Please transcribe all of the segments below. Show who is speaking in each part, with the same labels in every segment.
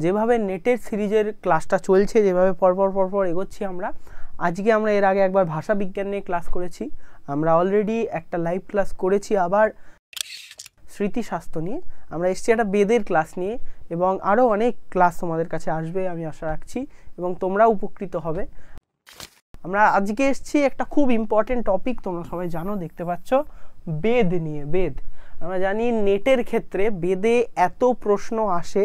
Speaker 1: যেভাবে নেটের সিরিজের ক্লাসটা চলছে, যেভাবে পরপর এগোচ্ছি আমরা, আজকে আমরা এর আগে একবার ভাষা বিজ্ঞান নিয়ে ক্লাস করেছি, আমরা অলরেডি একটা লাইভ ক্লাস করেছি আবার স্মৃতিশাস্ত্র নিয়ে, আমরা এসছি একটা বেদের ক্লাস নিয়ে, এবং আরও অনেক ক্লাস তোমাদের কাছে আসবে আমি আশা রাখছি, এবং তোমরা উপকৃত হবে। আমরা আজকে এসছি একটা খুব ইম্পর্টেন্ট টপিক, তোমরা সবাই জানো, দেখতে পাচ্ছ, বেদ নিয়ে। বেদ আমরা জানি নেটের ক্ষেত্রে বেদে এত প্রশ্ন আসে,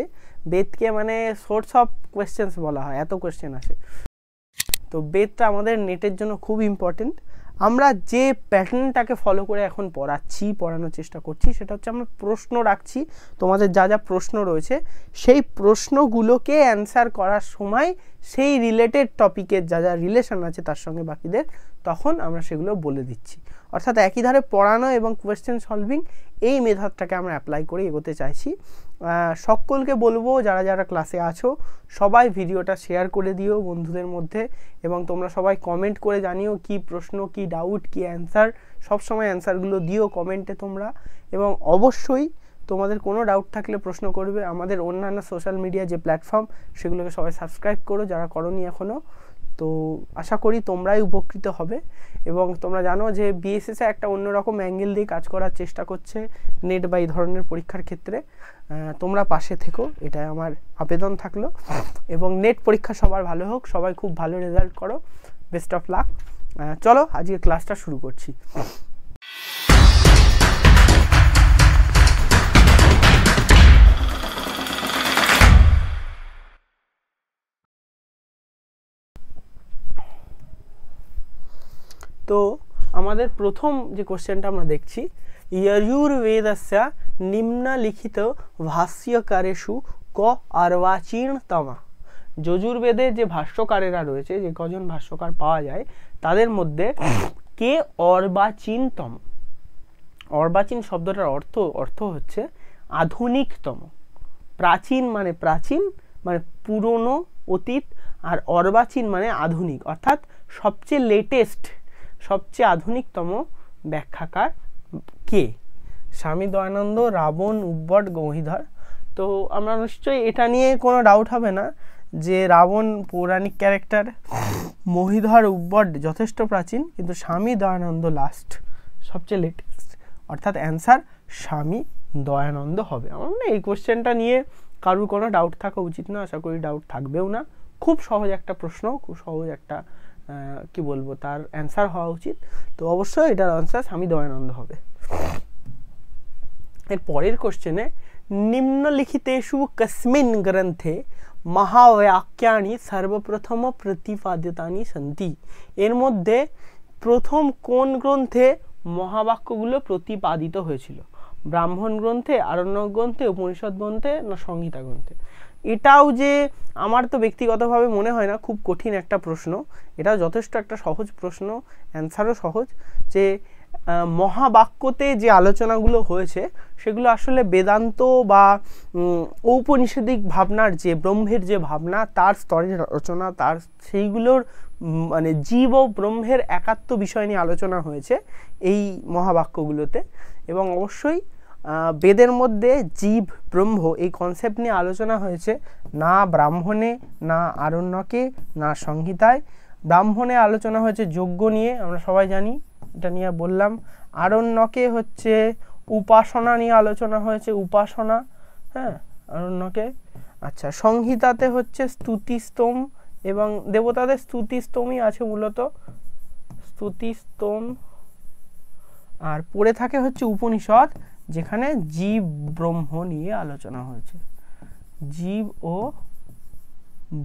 Speaker 1: বেদকে মানে সোর্স অফ কোয়েশ্চেন্স বলা হয়, এত কোয়েশ্চেন আসে। তো বেদটা আমাদের নেটের জন্য খুব ইম্পর্টেন্ট। আমরা যে প্যাটার্নটাকে ফলো করে এখন পড়ানোর চেষ্টা করছি, সেটা হচ্ছে আমরা প্রশ্ন রাখছি, তোমাদের যা যা প্রশ্ন রয়েছে সেই প্রশ্নগুলোকে অ্যান্সার করার সময় সেই রিলেটেড টপিকের যা যা রিলেশন আছে তার সঙ্গে বাকিদের, তখন আমরা সেগুলো বলে দিচ্ছি। অর্থাৎ একই ধারে পড়ানো এবং কোয়েশ্চেন সলভিং, এই মেথডটাকে আমরা অ্যাপ্লাই করে এগোতে চাইছি। সকলকে বলবো, যারা যারা ক্লাসে আছো সবাই ভিডিওটা শেয়ার করে দিও বন্ধুদের মধ্যে, এবং তোমরা সবাই কমেন্ট করে জানিও কি প্রশ্ন, কি ডাউট, কি অ্যান্সার, সবসময় অ্যান্সারগুলো দিও কমেন্টে তোমরা। এবং অবশ্যই তোমাদের কোনো ডাউট থাকলে প্রশ্ন করবে। আমাদের অন্যান্য সোশ্যাল মিডিয়া যে প্ল্যাটফর্ম, সেগুলোকে সবাই সাবস্ক্রাইব করো যারা করোনি এখনও। তো আশা করি তোমরাই উপকৃত হবে। এবং তোমরা জানো যে বিএসএসএ একটা অন্যরকম অ্যাঙ্গেল দিয়ে কাজ করার চেষ্টা করছে নেট বা এই ধরনের পরীক্ষার ক্ষেত্রে। তোমরা পাশে থেকো, এটাই আমার আবেদন থাকলো। এবং নেট পরীক্ষা সবার ভালো হোক, সবাই খুব ভালো রেজাল্ট করো, বেস্ট অফ লাক। চলো আজকে ক্লাসটা শুরু করছি। তো আমাদের প্রথম যে কোশ্চেনটা আমরা দেখছি, यजुर्वेदस्य निम्नलिखित भाष्यकारेषु क अर्वाचीनतमा। যজুর্বেদের যে ভাষ্যকারেরা রয়েছে, যে কজন ভাষ্যকার পাওয়া যায়, তাদের মধ্যে কে অর্বাচীনতম। অর্বাচীন শব্দটার অর্থ হচ্ছে আধুনিকতম। প্রাচীন মানে পুরনো, অতীত, আর অর্বাচীন মানে আধুনিক, অর্থাৎ সবচেয়ে লেটেস্ট, সবচেয়ে আধুনিকতম ব্যাখ্যাকার কে? স্বামী দয়ানন্দ, রাবণ, উদ্ভট, গৌহীধর। তো আমরা নিশ্চয়ই এটা নিয়ে কোনো ডাউট হবে না যে রাবণ পৌরাণিক ক্যারেক্টার, মহীধর, উদ্ভট যথেষ্ট প্রাচীন, কিন্তু স্বামী দয়ানন্দ লাস্ট, সবচেয়ে লেটেস্ট, অর্থাৎ অ্যান্সার স্বামী দয়ানন্দ হবে। আমার মনে হয় এই কোশ্চেনটা নিয়ে কারোর কোনো ডাউট থাকা উচিত না, আশা করি ডাউট থাকবেও না। খুব সহজ একটা প্রশ্ন, খুব সহজ একটা কি বলবো, তার অ্যান্সার হওয়া উচিত। তো অবশ্যই এটার অ্যান্সার স্বামী দয়ানন্দ হবে। এর পরের কোশ্চেনে, নিম্নলিখিতেষু কস্মিন গ্রন্থে মহাবাক্যানি সর্বপ্রথম প্রতিপাদিতানি সন্তি। এর মধ্যে প্রথম কোন গ্রন্থে মহাবাক্যগুলো প্রতিপাদিত হয়েছিল? ব্রাহ্মণ গ্রন্থে, আরণ্যক গ্রন্থে, উপনিষদ গ্রন্থে, না সংহিতা গ্রন্থে? এটাও যে আমার তো ব্যক্তিগতভাবে মনে হয় না খুব কঠিন একটা প্রশ্ন, এটাও যথেষ্ট একটা সহজ প্রশ্ন, অ্যান্সারও সহজ। যে মহাবাক্যতে যে আলোচনাগুলো হয়েছে সেগুলো আসলে বেদান্ত বা ঔপনিষদিক ভাবনার, যে ব্রহ্মের যে ভাবনা, তার স্তরের আলোচনা, তার সেইগুলোর মানে জীব ও ব্রহ্মের একাত্ম বিষয় নিয়ে আলোচনা হয়েছে এই মহাবাক্যগুলোতে। এবং অবশ্যই বেদের মধ্যে জীব ব্রহ্ম এই কনসেপ্ট নিয়ে আলোচনা হয়েছে না ব্রাহ্মণে, না আরণ্যকে, না সংহিতায়। ব্রাহ্মণে আলোচনা হয়েছে যজ্ঞ নিয়ে, আমরা সবাই জানি, এটা নিয়ে বললাম। আরণ্যকে হচ্ছে উপাসনা নিয়ে আলোচনা হয়েছে, উপাসনা, হ্যাঁ, আরণ্যকে। আচ্ছা, সংহিতাতে হচ্ছে স্তুতিস্তোম এবং দেবতাদের স্তুতিস্তোমই আছে মূলত, স্তুতিস্তোম। আর পড়ে থাকে হচ্ছে উপনিষদ, যেখানে জীব ব্রহ্ম নিয়ে আলোচনা হয়েছে, জীব ও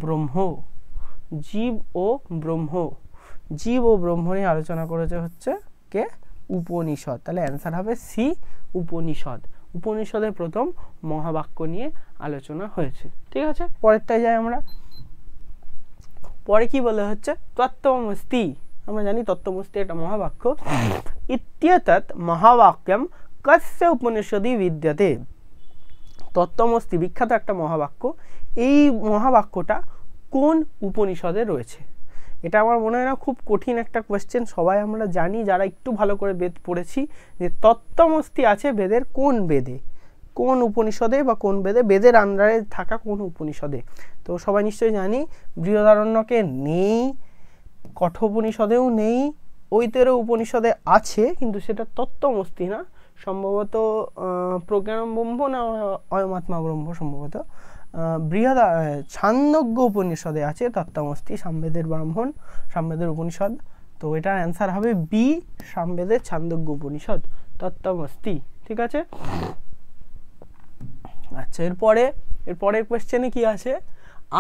Speaker 1: ব্রহ্ম, জীব ও ব্রহ্ম, জীব ও ব্রহ্ম নিয়ে আলোচনা করেছে হচ্ছে কে? উপনিষদ। তাহলে অ্যান্সার হবে সি, উপনিষদ। উপনিষদের প্রথম মহাবাক্য নিয়ে আলোচনা হয়েছে। ঠিক আছে, পরেরটায় যাই আমরা। পরে কি বলা হচ্ছে? তত্ত্বমস্তি। আমরা জানি তত্ত্বমস্তি একটা মহাবাক্য। ইত্যেতৎ মহাবাক্যম কস্য উপনিষদি বিদ্যতে। তত্ত্বমস্তি বিখ্যাত একটা মহাবাক্য, এই মহাবাক্যটা কোন উপনিষদে রয়েছে? এটা আমার মনে হয় না খুব কঠিন একটা কোয়েশ্চেন, সবাই আমরা জানি যারা একটু ভালো করে বেদ পড়েছি, যে তত্ত্বমস্তি আছে বেদের কোন বেদে? কোন উপনিষদে বা কোন বেদে, বেদের আন্ডারে থাকা কোন উপনিষদে। তো সবাই নিশ্চয়ই জানি বৃহদারণ্যকে নেই, কঠোপনিষদেও নেই, ঐতের উপনিষদে আছে কিন্তু সেটা তত্ত্বমস্তি না, সম্ভবত প্রজ্ঞানম ব্রহ্ম না অয়মাত্মা ব্রহ্ম, সম্ভবত ছান্দোগ্য উপনিষদে আছে তত্ত্বমস্তি, সামবেদের ব্রাহ্মণ, সামবেদের উপনিষদ। তো এটার অ্যান্সার হবে বি, সামবেদের ছান্দোগ্য উপনিষদ তত্ত্বমস্তি। ঠিক আছে, আচ্ছা এরপরের কোয়েশ্চেনে কি আছে,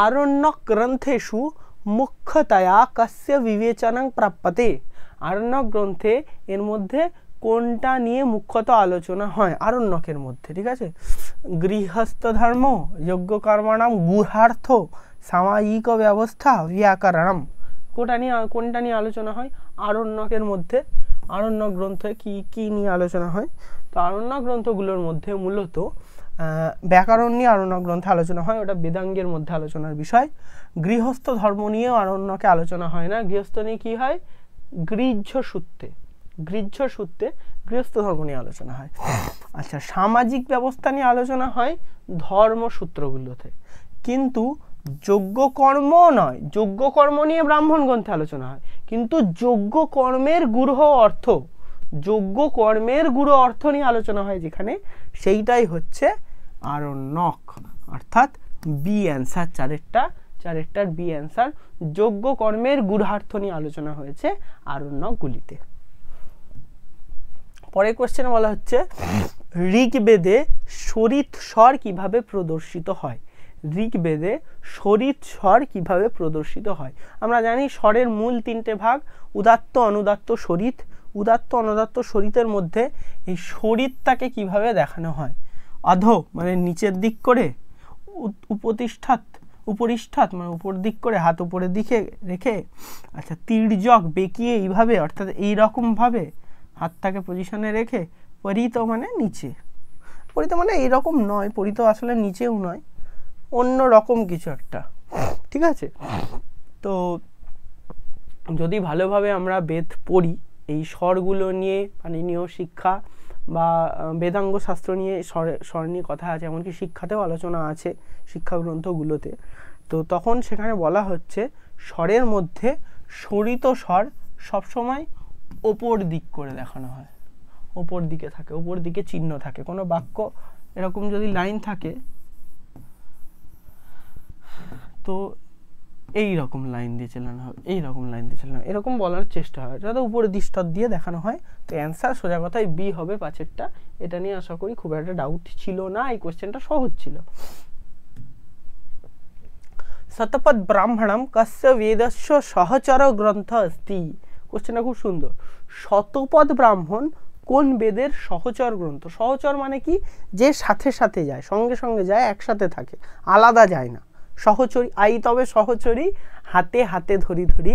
Speaker 1: আরণ্যক গ্রন্থেষু মুখ্যতয়া কস্য বিবেচনং প্রাপ্যতে। আরণ্যক গ্রন্থে এর মধ্যে কোনটা নিয়ে মুখ্যত আলোচনা হয় আরণ্যকের মধ্যে? ঠিক আছে, গৃহস্থ ধর্ম, যজ্ঞ কর্মাণাম গুহার্থ, সামাজিক ব্যবস্থা, ব্যাকরণম। কোনটা নিয়ে আলোচনা হয় আরণ্যকের মধ্যে? আরণ্যক গ্রন্থে কি নিয়ে আলোচনা হয়? তো আরণ্যক গ্রন্থগুলোর মধ্যে মূলত ব্যাকরণ নিয়ে আরণ্যক গ্রন্থে আলোচনা হয়, ওটা বেদাঙ্গের মধ্যে আলোচনার বিষয়। গৃহস্থ ধর্ম নিয়েও আরণ্যকে আলোচনা হয় না, গৃহস্থ নিয়ে কি হয় গৃহ্য সূত্রে গৃহস্থ ধর্ম নিয়ে আলোচনা হয়। আচ্ছা, সামাজিক ব্যবস্থা নিয়ে আলোচনা হয় ধর্মসূত্রগুলোতে, কিন্তু যজ্ঞ কর্ম নয়, যজ্ঞ কর্ম নিয়ে ব্রাহ্মণ গ্রন্থে আলোচনা হয়, কিন্তু যজ্ঞ কর্মের গূঢ় অর্থ নিয়ে আলোচনা হয় যেখানে, সেইটাই হচ্ছে আরণ্যক, অর্থাৎ বি অ্যান্সার, চারেরটার বি অ্যান্সার। যজ্ঞ কর্মের গূঢ়ার্থ নিয়ে আলোচনা হয়েছে আরণ্যকগুলিতে। পরের কোশ্চেনে বলা হচ্ছে ঋগ্বেদে স্বরিত স্বর কিভাবে প্রদর্শিত হয়? ঋগ্বেদে স্বরিত স্বর কিভাবে প্রদর্শিত হয়? আমরা জানি স্বরের মূল তিনটে ভাগ, উদাত্ত, অনুদাত্ত, স্বরিত। উদাত্ত, অনুদাত্ত, স্বরিতের মধ্যে এই স্বরিতটাকে কিভাবে দেখানো হয়? অধ মানে নিচের দিক করে, উপরিষ্ঠাত মানে উপর দিক করে, হাত উপরের দিকে রেখে, আচ্ছা তির্যক বেঁকিয়ে এইভাবে, অর্থাৎ এইরকম ভাবে হাতটাকে পজিশনে রেখে, পরিত মানে নিচে, পরিত মানে এইরকম নয়, পরিত আসলে নিচেও নয়, অন্য রকম কিছু একটা। ঠিক আছে, তো যদি ভালোভাবে আমরা বেদ পড়ি, এই স্বরগুলো নিয়ে পাণিনীয় শিক্ষা বা বেদাঙ্গ শাস্ত্র নিয়ে স্বর নিয়ে কথা আছে, এমনকি শিক্ষাতেও আলোচনা আছে শিক্ষা গ্রন্থগুলোতে। তো তখন সেখানে বলা হচ্ছে স্বরের মধ্যে স্বরিত স্বর সবসময় ওপর দিক করে দেখানো হয়, ওপর দিকে থাকে, ওপর দিকে চিহ্ন থাকে। কোনো বাক্য এরকম যদি লাইন থাকে, তো এইরকম লাইন দিয়ে চালানো হবে, এইরকম লাইন দিয়ে চালানো হবে, এরকম বলার চেষ্টা হয়, যাতে উপরে দৃষ্টর দিয়ে দেখানো হয়। তো অ্যান্সার সোজা কথায় বি হবে, পাঁচেরটা। এটা নিয়ে আশা করি খুব একটা ডাউট ছিল না, এই কোশ্চেনটা সহজ ছিল। শতপথ ব্রাহ্মণম কস্য বেদস্য সহচর গ্রন্থ অস্তি। কোশ্চেনটা খুব সুন্দর। শতপথ ব্রাহ্মণ কোন বেদের সহচর গ্রন্থ? সহচর মানে কি, যে সাথে সাথে যায়, সঙ্গে সঙ্গে যায়, একসাথে থাকে, আলাদা যায় না। সহচরী তবে সহচরী হাতে হাতে ধরি ধরি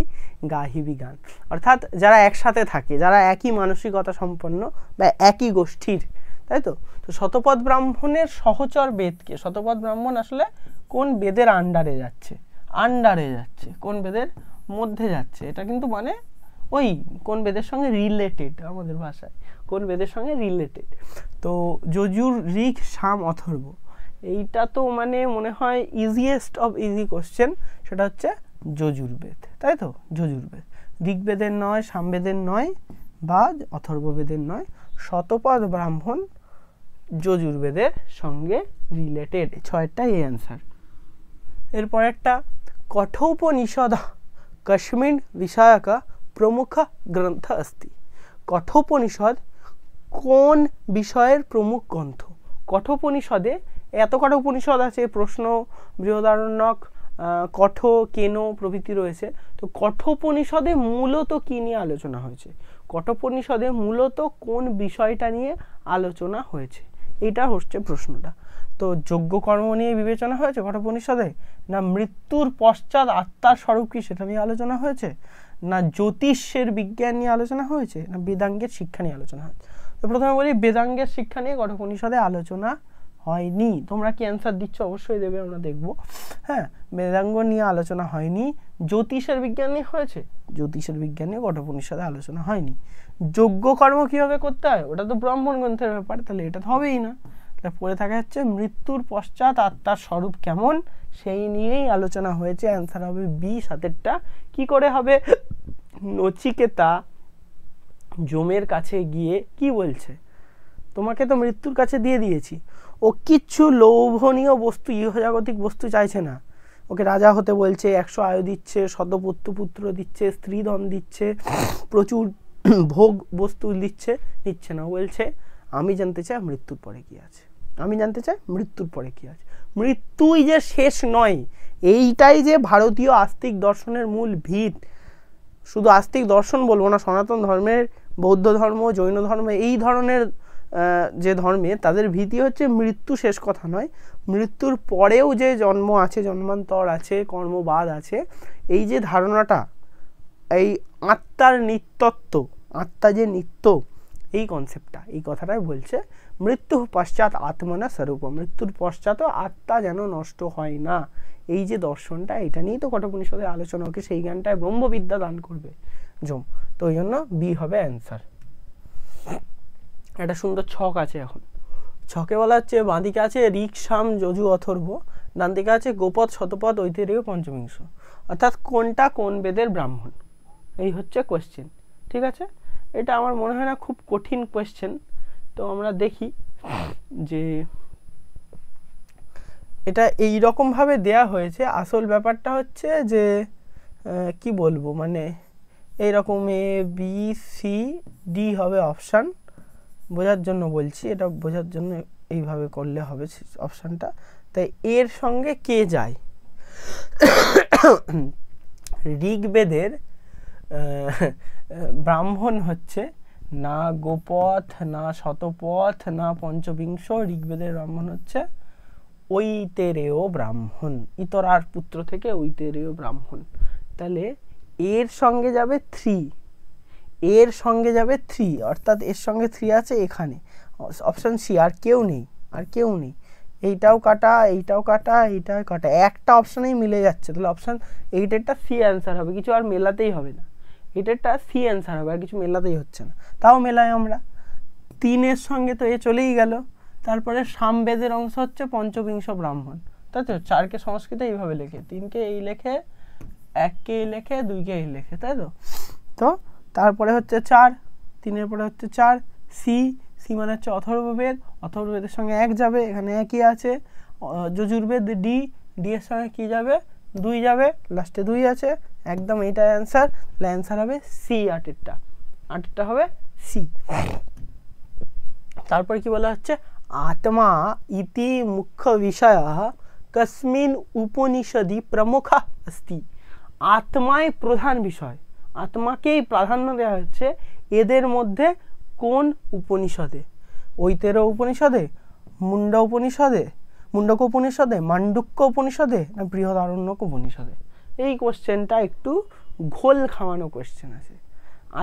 Speaker 1: গাহিবি গান, অর্থাৎ যারা একসাথে থাকে, যারা একই মানসিকতা সম্পন্ন বা একই গোষ্ঠীর, তাই তো। তো শতপথ ব্রাহ্মণের সহচর বেদকে, শতপথ ব্রাহ্মণ আসলে কোন বেদের আন্ডারে যাচ্ছে, কোন বেদের মধ্যে যাচ্ছে, এটা কিন্তু মানে ওই কোন বেদের সঙ্গে রিলেটেড, আমাদের ভাষায় কোন বেদের সঙ্গে রিলেটেড। তো যজুর, ঋক, সাম, অথর্ব, এইটা তো মানে মনে হয় ইজিয়েস্ট অফ ইজি কোশ্চেন, সেটা হচ্ছে যজুর্বেদ, তাই তো। যজুর্বেদ ঋগ্বেদের নয়, সামবেদের নয় বা অথর্ববেদের নয়, শতপথ ব্রাহ্মণ যজুর্বেদের সঙ্গে রিলেটেড। ছয়টা এই অ্যান্সার। এরপর একটা কঠোপনিষদ কস্মিন বিষয়ক প্রমুখ গ্রন্থ अस्ति। কঠোপনিষদ কোন বিষয়ের প্রমুখ গ্রন্থ? কঠোপনিষদে এত কটা উপনিষদ আছে, প্রশ্ন, বৃহদারণ্যক, কঠ, কেন প্রভৃতি রয়েছে। তো কঠোপনিষদে মূলত কি নিয়ে আলোচনা হয়েছে? কঠোপনিষদে মূলত কোন বিষয়টা নিয়ে আলোচনা হয়েছে, এটা হচ্ছে প্রশ্নটা। তো যজ্ঞ কর্ম নিয়ে বিবেচনা হয়েছে কঠোপনিষদে, না মৃত্যুর পশ্চাৎ আত্মার স্বরূপ কি সেটা নিয়ে আলোচনা হয়েছে, না জ্যোতিষের বিজ্ঞান নিয়ে আলোচনা হয়েছে, না বেদাঙ্গের শিক্ষা নিয়ে আলোচনা হয়েছে? তো প্রথমে বলি বেদাঙ্গের শিক্ষা নিয়ে কঠোপনিষদে আলোচনা হয়নি। তোমরা কি অ্যান্সার দিচ্ছ? অবশ্যই দেবে, আমরা দেখব। হ্যাঁ, বেদাঙ্গ নিয়ে আলোচনা হয়নি। জ্যোতিষের বিজ্ঞান নিয়ে হয়েছে, জ্যোতিষের বিজ্ঞান নিয়ে কঠোপনিষদে আলোচনা হয়নি। যজ্ঞ কর্ম কিভাবে করতে হয় ওটা তো ব্রাহ্মণ গ্রন্থের ব্যাপার, তাহলে এটা তো হবেই না। পড়ে থাকে হচ্ছে মৃত্যুর পশ্চাৎ আত্মার স্বরূপ কেমন, সেই নিয়েই আলোচনা হয়েছে। অ্যান্সার হবে বি, সাতেরটা। কি করে হবে? নচিকেতা যমের কাছে গিয়ে কি বলছে, তোমাকে তো মৃত্যুর কাছে দিয়ে দিয়েছি, ও কিচ্ছু লোভনীয় বস্তু, ইহজাগতিক বস্তু চাইছে না। ওকে রাজা হতে বলছে, 100 আয়ু দিচ্ছে, পুত্র দিচ্ছে, স্ত্রীধন দিচ্ছে, প্রচুর ভোগ বস্তু দিচ্ছে, নিচ্ছে না। বলছে আমি জানতে চাই মৃত্যুর পরে কি আছে, আমি জানতে চাই মৃত্যুর পরে কি আছে। মৃত্যুই যে শেষ নয়, এইটাই যে ভারতীয় আস্তিক দর্শনের মূল ভিত। শুধু আস্তিক দর্শন বলবো না, সনাতন ধর্মের, বৌদ্ধ ধর্ম, জৈন ধর্ম, এই ধরনের যে ধর্মে, তাদের ভীতি হচ্ছে মৃত্যু শেষ কথা নয়, মৃত্যুর পরেও যে জন্ম আছে, জন্মান্তর আছে, কর্মবাদ আছে, এই যে ধারণাটা, এই আত্মার নিত্যত্ব, আত্মা যে নিত্য, এই কনসেপ্টটা, এই কথাটাই বলছে মৃত্যু পশ্চাৎ আত্মনা স্বরূপ, মৃত্যুর পশ্চাৎও আত্মা যেন নষ্ট হয় না। এই যে দর্শনটা, এটা নিয়েই তো কঠোপনিষদের আলোচনা, ওকে সেই জ্ঞানটায় ব্রহ্মবিদ্যা দান করবে যম। তো ওই জন্য বি হবে অ্যান্সার। একটা সুন্দর ছক আছে এখন। ছকে বলা হচ্ছে বাঁদিকে আছে ঋক, সাম, যজু, অথর্ব, ডান দিকে আছে গোপদ, শতপথ, ঐতিহ্য, পঞ্চবিংশ। অর্থাৎ কোনটা কোন বেদের ব্রাহ্মণ, এই হচ্ছে কোয়েশ্চেন। ঠিক আছে, এটা আমার মনে হয় না খুব কঠিন কোয়েশ্চেন। তো আমরা দেখি যে এটা এই রকমভাবে দেয়া হয়েছে। আসল ব্যাপারটা হচ্ছে যে কি বলবো, মানে এইরকম এ বি সি ডি হবে অপশান, বোঝার জন্য বলছি, এটা বোঝার জন্য এইভাবে করলে হবে অপশানটা। তাই এর সঙ্গে কে যায়? ঋগ্বেদের ব্রাহ্মণ হচ্ছে না গোপথ, না শতপথ, না পঞ্চবিংশ। ঋগ্বেদের ব্রাহ্মণ হচ্ছে ঐতেরেয় ব্রাহ্মণ, ইতরার পুত্র থেকে ঐতেরেয় ব্রাহ্মণ। তাহলে এর সঙ্গে যাবে 3, এর সঙ্গে যাবে 3, অর্থাৎ এর সঙ্গে 3 আছে এখানে, অপশান সি। আর কেউ নেই, আর কেউ নেই। এইটাও কাটা, এইটাও কাটা, এইটাও কাটা, একটা অপশানেই মিলে যাচ্ছে। তাহলে অপশান এইটারটা সি অ্যান্সার হবে, কিছু আর মেলাতেই হবে না। এটারটা সি অ্যান্সার হবে, আর কিছু মেলাতেই হচ্ছে না। তাও মেলাই আমরা, 3-এর সঙ্গে তো এ চলেই গেল। তারপরে সামবেদের অংশ হচ্ছে পঞ্চবিংশ ব্রাহ্মণ, তাই তো। 4কে সংস্কৃতে এইভাবে লেখে, 3কে এই লেখে, 1কে এই লেখে, 2কে এই লেখে, তাই তো। তো তারপরে হচ্ছে 4, 3-এর পরে হচ্ছে 4, সি, সি মানে হচ্ছে অথর্ববেদ, অথর্ববেদের সঙ্গে 1 যাবে, এখানে 1ই আছে। যজুর্বেদ ডি, ডি এর সঙ্গে কি যাবে? 2 যাবে, লাস্টে 2 আছে, একদম এইটা অ্যান্সার। তাহলে অ্যান্সার হবে সি, 8-এরটা, 8-এরটা হবে সি। তারপর কি বলা হচ্ছে, আত্মা ইতি মুখ্য বিষয় কস্মিন উপনিষদি প্রমুখ अस्ति। আত্মাই প্রধান বিষয়, আত্মাকেই প্রাধান্য দেওয়া হচ্ছে এদের মধ্যে কোন উপনিষদে? ঐতেরয় উপনিষদে, মুন্ডক উপনিষদে, মান্ডুক্য উপনিষদে, না বৃহদারণ্যক উপনিষদে? এই কোশ্চেনটা একটু ঘোল খাওয়ানো কোশ্চেন আছে।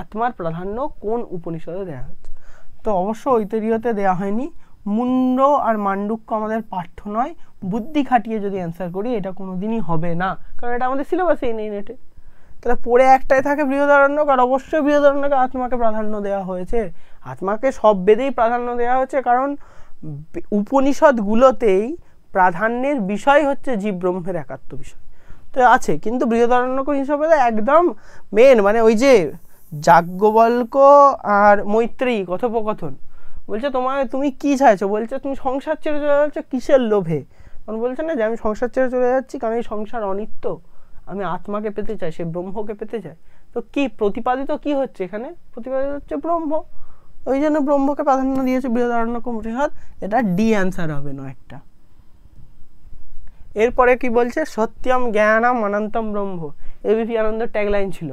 Speaker 1: আত্মার প্রাধান্য কোন উপনিষদে দেওয়া হচ্ছে? তো অবশ্য ঐতরীয়তে দেওয়া হয়নি। মুন্ড আর মান্ডুক্য আমাদের পাঠ্য নয়, বুদ্ধি খাটিয়ে যদি অ্যান্সার করি এটা কোনোদিনই হবে না, কারণ এটা আমাদের সিলেবাসেই নেই নেটে। তাহলে পড়ে একটাই থাকে বৃহদারণ্যক, আর অবশ্যই বৃহদারণ্যকে আত্মাকে প্রাধান্য দেওয়া হয়েছে। আত্মাকে সব বেদেই প্রাধান্য দেওয়া হয়েছে, কারণ উপনিষদগুলোতেই প্রাধান্যের বিষয় হচ্ছে জীব ব্রহ্মের একাত্ম বিষয় তো আছে। কিন্তু বৃহদারণ্যক হিসাবে একদম মেন, মানে ওই যে যাজ্ঞবল্ক্য আর মৈত্রেয়ী কথোপকথন, বলছে তুমি কি চাইছো? বলছে তুমি সংসার ছেড়ে চলে যাচ্ছ কিসের লোভে? কারণ বলছে না যে আমি সংসার ছেড়ে চলে যাচ্ছি কারণ এই সংসার অনিত্য, আমি আত্মাকে পেতে চাই, সে ব্রহ্মকে পেতে চাই। তো কি প্রতিপাদিত কি হচ্ছে এখানে? প্রতিপাদিত হচ্ছে ব্রহ্ম, ওই জন্য ব্রহ্মকে প্রাধান্য দিয়েছে বৃহদারণ্যক উপনিষদ। এটা ডি অ্যান্সার হবে, নয়টা। এরপরে কি বলছে, সত্যম জ্ঞানাম অনন্তম ব্রহ্ম। এবিপি আনন্দ ট্যাগলাইন ছিল,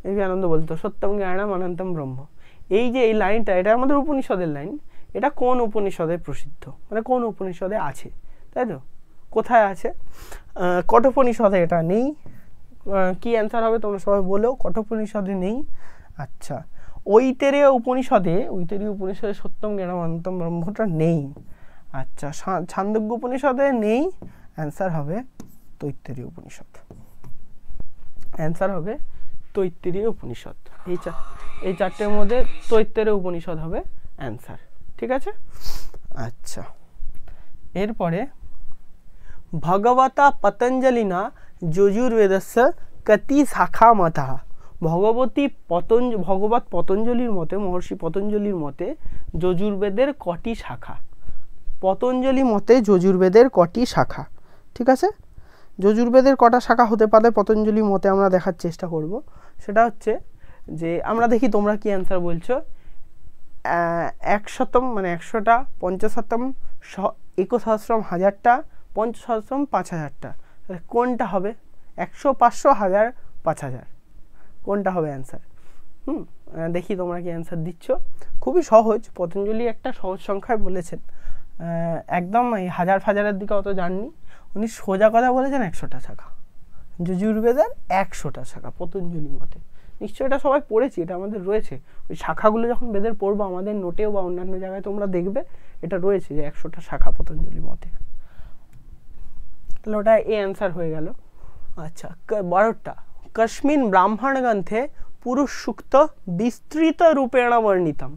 Speaker 1: এবিপি আনন্দ বলতো সত্যম জ্ঞানাম অনন্তম ব্রহ্ম। এই যে এই লাইনটা, এটা আমাদের উপনিষদের লাইন। এটা কোন উপনিষদে প্রসিদ্ধ, মানে কোন উপনিষদে আছে, তাই তো? কোথায় আছে? কঠোপনিষদে এটা নেই। কি অ্যান্সার হবে তোমরা সবাই বলো? কঠোপনিষদে নেই। আচ্ছা, ঐতেরেয় উপনিষদে সত্যম জ্ঞানাম অনন্তম ব্রহ্মটা নেই। আচ্ছা, ছান্দোগ্য উপনিষদে নেই। অ্যান্সার হবে তৈত্তেরীয় উপনিষদ, অ্যান্সার হবে তৈত্তেরীয় উপনিষদ। এই চারটের মধ্যে তৈত্তেরীয় উপনিষদ হবে অ্যান্সার, ঠিক আছে? আচ্ছা, এরপরে ভগবতা পতঞ্জলিনা যজুর্বেদস্য কতি শাখা মতঃ। ভগবত পতঞ্জলির মতে, মহর্ষি পতঞ্জলির মতে যজুর্বেদের কটি শাখা? পতঞ্জলি মতে যজুর্বেদের কটি শাখা? ঠিক আছে, যজুর্বেদের কটা শাখা হতে পারে পতঞ্জলি মতে আমরা দেখার চেষ্টা করব। সেটা হচ্ছে যে আমরা দেখি তোমরা কি অ্যান্সার বলছো। 100 মানে 100টা, 50 একসহস্রম 1000টা, 50 5000টা। কোনটা হবে? 100, 500, 1000, 5000, কোনটা হবে অ্যান্সার? দেখি তোমরা কি অ্যান্সার দিচ্ছ। খুবই সহজ, পতঞ্জলি একটা সহজ সংখ্যায় বলেছেন, একদম এই হাজার ফাজারের দিকে অত যাননি উনি, সোজা কথা বলেছেন 100টা শাখা। যজুর্বেদের 100টা শাখা পতঞ্জলি মতে। নিশ্চয়ই এটা সবাই পড়েছি, এটা আমাদের রয়েছে। ওই শাখাগুলো যখন বেদের পড়বো আমাদের নোটেও বা অন্যান্য জায়গায় তোমরা দেখবে এটা রয়েছে যে 100টা শাখা পতঞ্জলি মতে। তাহলে ওটা এ অ্যান্সার হয়ে গেল। আচ্ছা, 12টা কস্মিন ব্রাহ্মণ গ্রন্থে পুরুষ সূক্ত বিস্তৃত রূপেণ বর্ণিতম।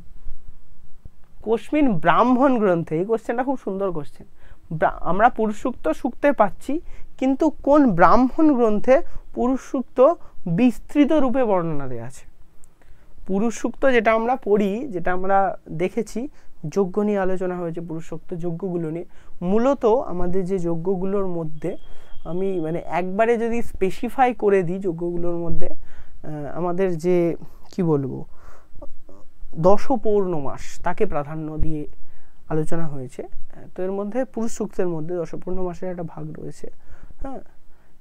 Speaker 1: কস্মিন ব্রাহ্মণ গ্রন্থে, এই কোশ্চেনটা খুব সুন্দর কোশ্চেন। আমরা পুরুষ সূক্ত শুকতে পাচ্ছি, কিন্তু কোন ব্রাহ্মণ গ্রন্থে পুরুষ সূক্ত বিস্তৃত রূপে বর্ণনা দেওয়া আছে? পুরুষ সূক্ত যেটা আমরা পড়ি, যেটা আমরা দেখেছি, যজ্ঞ নিয়ে আলোচনা হয়েছে, পুরুষ সূক্ত যজ্ঞগুলো নিয়ে। মূলত আমাদের যে যজ্ঞগুলোর মধ্যে আমি মানে একবারে যদি স্পেসিফাই করে দিই, যজ্ঞগুলোর মধ্যে আমাদের যে কি বলবো দশ পৌর্ণমাস তাকে প্রাধান্য দিয়ে আলোচনা হয়েছে। তো এর মধ্যে পুরুষ সূক্তের মধ্যে দশ পৌর্ণমাসের একটা ভাগ রয়েছে। হ্যাঁ,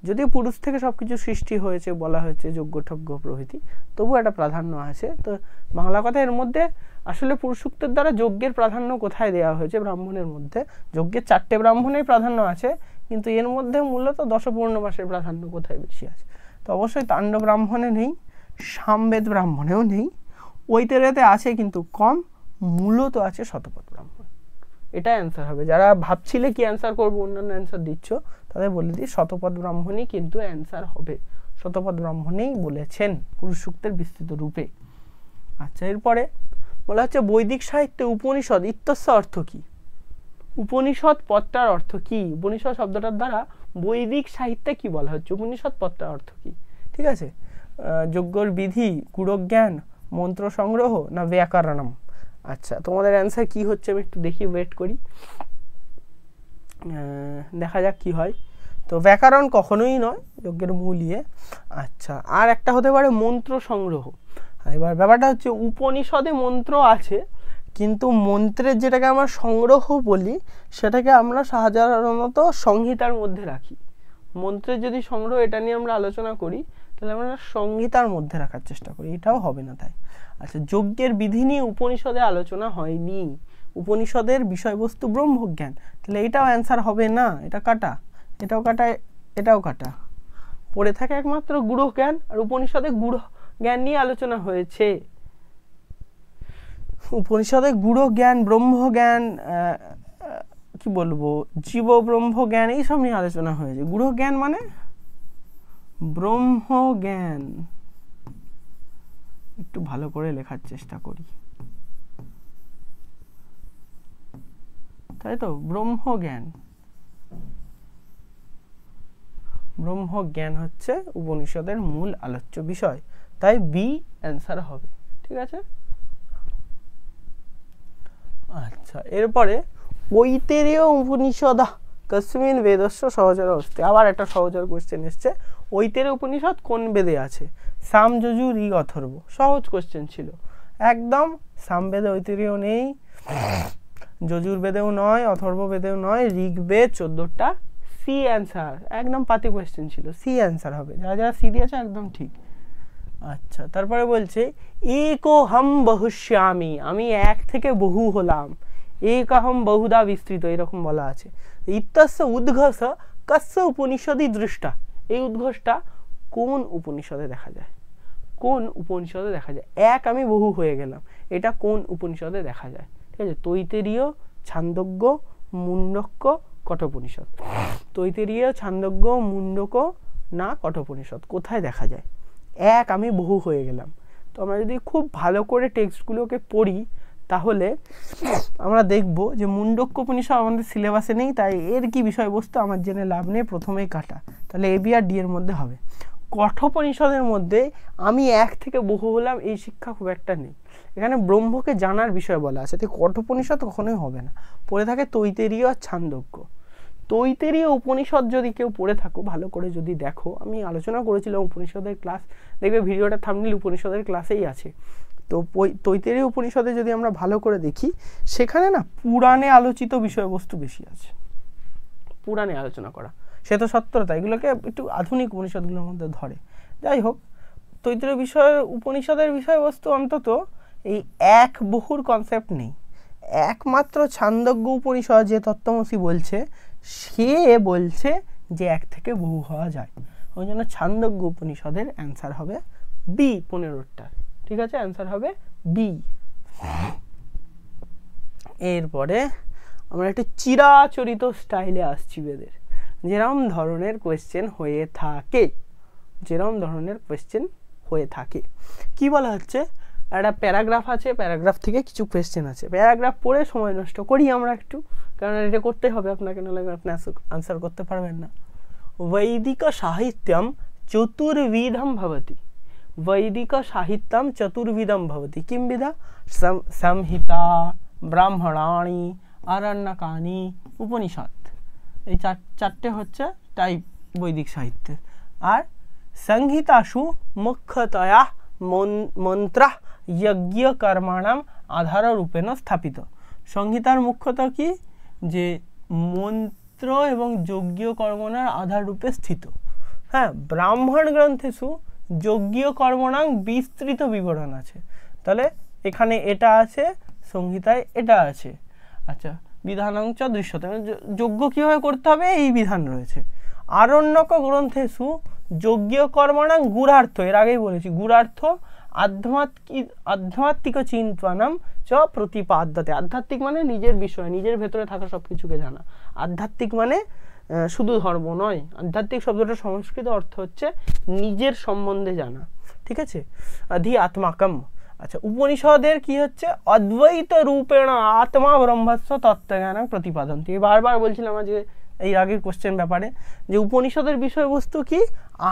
Speaker 1: যদিও পুরুষ থেকে সব কিছু সৃষ্টি হয়েছে বলা হয়েছে, যজ্ঞ ঠজ্ঞ প্রভৃতি, তবু একটা প্রাধান্য আছে। তো বাংলা কথা এর মধ্যে আসলে পুরুষ সূক্তের দ্বারা যজ্ঞের প্রাধান্য কোথায় দেওয়া হয়েছে? ব্রাহ্মণের মধ্যে যজ্ঞের 4টে ব্রাহ্মণের প্রাধান্য আছে, কিন্তু এর মধ্যে মূলত দশ পৌর্ণমাসের প্রাধান্য কোথায় বেশি আছে? তো অবশ্যই তাণ্ডব ব্রাহ্মণে নেই, সামবেদ ব্রাহ্মণেও নেই, ঐতেরেতে আছে কিন্তু কম, মূলত আছে শতপথ ব্রাহ্মণ। এটা অ্যান্সার হবে। যারা ভাবছিলে কি অ্যান্সার করবো, অন্যান্য অ্যান্সার দিচ্ছ, তাদের বলে দিই শতপথ ব্রাহ্মণই কিন্তু অ্যান্সার হবে। শতপথ ব্রাহ্মণেই বলেছেন পুরুষ সূক্তের বিস্তৃত রূপে। আচ্ছা, এরপরে বলা হচ্ছে বৈদিক সাহিত্যে উপনিষদ ইত্যস্য অর্থ কি? উপনিষদ পদটার অর্থ কি? উপনিষদ শব্দটার দ্বারা বৈদিক সাহিত্যে কি বলা হচ্ছে? উপনিষদ পদটার অর্থ কি? ঠিক আছে, যজ্ঞর বিধি, গুড়জ্ঞান, মন্ত্র সংগ্রহ না ব্যাকরণম? আচ্ছা, তোমাদের অ্যান্সার কি হচ্ছে আমি একটু দেখি, ওয়েট করি, দেখা যাক কি হয়। তো ব্যাকরণ কখনোই নয়, যজ্ঞের মূল ইয়ে। আচ্ছা, আর একটা হতে পারে মন্ত্র সংগ্রহ। এবার ব্যাপারটা হচ্ছে উপনিষদে মন্ত্র আছে, কিন্তু মন্ত্রের যেটাকে আমরা সংগ্রহ বলি সেটাকে আমরা সাধারণত সংহিতার মধ্যে রাখি। মন্ত্রের যদি সংগ্রহ এটা নিয়ে আমরা আলোচনা করি তাহলে আমরা সংহিতার মধ্যে রাখার চেষ্টা করি, এটাও হবে না তাই। আচ্ছা, যজ্ঞের বিধি নিয়ে উপনিষদে আলোচনা হয়নি, উপনিষদের বিষয়বস্তু ব্রহ্মজ্ঞান, তাহলে এটাও অ্যান্সার হবে না। এটা কাটা, এটাও কাটা, এটাও কাটা, পড়ে থাকে একমাত্র গুড় জ্ঞান, আর উপনিষদে গুড় জ্ঞান নিয়ে আলোচনা হয়েছে। উপনিষদে গুড় জ্ঞান, ব্রহ্মজ্ঞান, কি বলবো, জীব ব্রহ্ম জ্ঞান, এইসব নিয়ে আলোচনা হয়েছে। গুড় জ্ঞান মানে ব্রহ্মজ্ঞান, একটু ভালো করে লেখার চেষ্টা করি, তাই তো, ব্রহ্মজ্ঞান। ব্রহ্মজ্ঞান হচ্ছে উপনিষদের মূল আলোচ্য বিষয়, তাই বি অ্যান্সার হবে। ঠিক আছে। আচ্ছা, এরপরে ঐতেরেয় উপনিষদ কস্মিন বেদস্য সহচর অস্তি। আবার একটা সহচর কোশ্চেন এসছে, ঐতেরেয় উপনিষদ কোন বেদে আছে? সাম, যজুর, ঋগ, অথর্ব। সহজ কোশ্চেন ছিল একদম। সামবেদে ঐতেরেয় নেই, যজুর বেদেও নয়, অথর্ব বেদেও নয়, ঋগ্বেদ 14টা। সি অ্যান্সার, একদম পাতি কোয়েশ্চেন ছিল, সি অ্যান্সার হবে। যারা যারা সি দিয়েছে একদম ঠিক। আচ্ছা, তারপরে বলছে একোহম বহুশ্যামি, আমি এক থেকে বহু হলাম। একহম বহুধা বিস্তৃত, এরকম বলা আছে। ইত্যস্য উদ্ঘোষ কস্য উপনিষদি দৃষ্টা, এই উদ্ঘোষটা কোন উপনিষদে দেখা যায়? কোন উপনিষদে দেখা যায়? এক আমি বহু হয়ে গেলাম, এটা কোন উপনিষদে দেখা যায়? ঠিক আছে, তৈতেরীয়, ছান্দোগ্য, মুন্ডক্য, কঠোপনিষদ। তৈতেরীয়, ছান্দোগ্য, মুন্ডক না কঠোপনিষদ, কোথায় দেখা যায়? এক আমি বহু হয়ে গেলাম। তো আমরা যদি খুব ভালো করে টেক্সটগুলোকে পড়ি তাহলে আমরা দেখব যে মুন্ডক্য উপনিষদ আমাদের সিলেবাসে নেই, তাই এর কি বিষয়বস্তু আমার জেনে লাভ নেই, প্রথমেই কাটা। তাহলে এ বি আর ডি এর মধ্যে হবে। কঠোপনিষদের মধ্যে আমি এক থেকে বহু বললাম, এই শিক্ষা খুব একটা নেই। এখানে ব্রহ্মকে জানার বিষয় বলা আছে, তাই কঠোপনিষদ কখনোই হবে না। পড়ে থাকে তৈতেরীয় আর ছান্দোগ্য। তৈতেরীয় উপনিষদ যদি কেউ পড়ে থাকো, ভালো করে যদি দেখো, আমি আলোচনা করেছিলাম উপনিষদের ক্লাস, দেখবে ভিডিওটা থাম্বনেল উপনিষদের ক্লাসেই আছে। তো তৈতেরীয় উপনিষদে যদি আমরা ভালো করে দেখি, সেখানে না পুরাণে আলোচিত বিষয়বস্তু বেশি আছে, পুরাণে আলোচনা করা। সে তো সত্যতা, এগুলোকে একটু আধুনিক উপনিষদগুলোর মধ্যে ধরে। যাই হোক, তৈতেরীয় উপনিষদের বিষয়বস্তু অন্তত এই এক বহুর কনসেপ্ট নেই। একমাত্র ছান্দোগ্য উপনিষদ যে তত্ত্বমসি বলছে, সে বলছে যে এক থেকে বহু হওয়া যায়। ওই জন্য ছান্দোগ্য উপনিষদের অ্যান্সার হবে বি, 15টা। ঠিক আছে, অ্যান্সার হবে বি। এরপরে আমরা একটু চিরাচরিত স্টাইলে আসছি বেদের, যেরকম ধরনের কোয়েশ্চেন হয়ে থাকে, যেরকম ধরনের কোয়েশ্চেন হয়ে থাকে। কি বলা হচ্ছে, একটা প্যারাগ্রাফ আছে, প্যারাগ্রাফ থেকে কিছু কোয়েশ্চেন আছে, প্যারাগ্রাফ পড়ে সময় নষ্ট করি আমরা একটু, কারণ এটা করতে হবে আপনাকে, নাহলে আপনি আনসার করতে পারবেন না। বৈদিক সাহিত্যম চতুর্বিধম ভবতি, বৈদিক সাহিত্যম চতুর্বিধম ভবতি। কিম বিধা? সংহিতা, ব্রাহ্মণানি, আরণ্যকানি, উপনিষদ। এই চারটে হচ্ছে টাইপ বৈদিক সাহিত্যের। আর সংহিতাসু মুখ্যতয়া মন্ত্র যজ্ঞ কর্মাণাম আধার রূপেণ স্থাপিত। সংহিতার মুখ্যত কি, যে মন্ত্র এবং যজ্ঞ কর্মণার আধার রূপে স্থিত। হ্যাঁ, ব্রাহ্মণ গ্রন্থেষু যজ্ঞ কর্মণাং বিস্তৃত বিবরণ আছে। তাহলে এখানে এটা আছে, সংহিতায় এটা আছে। আচ্ছা, বিধানাং চ দৃশ্যতে, যজ্ঞ কীভাবে করতে হবে এই বিধান রয়েছে। আরণ্যক গ্রন্থেষু যজ্ঞ কর্মণাং গূঢ়ার্থ, এর আগেই বলেছি, গূঢ়ার্থ আধ্যাত্মিক চিন্তনম চ প্রতিপাদ্যতে। আধ্যাত্মিক মানে নিজের বিষয়, নিজের ভেতরে থাকা সব কিছুকে জানা। আধ্যাত্মিক মানে শুধু ধর্ম নয়, আধ্যাত্মিক শব্দটা সংস্কৃত অর্থ হচ্ছে নিজের সম্বন্ধে জানা। ঠিক আছে, অধি আত্মাকম। আচ্ছা, উপনিষদের কি হচ্ছে, অদ্বৈত রূপেণ আত্মা ব্রহ্মস্ব তত্ত্বজ্ঞান প্রতিপাদন্তি। বারবার বলছিলাম আজকে এই আগের কোশ্চেন ব্যাপারে, যে উপনিষদের বিষয়বস্তু কি,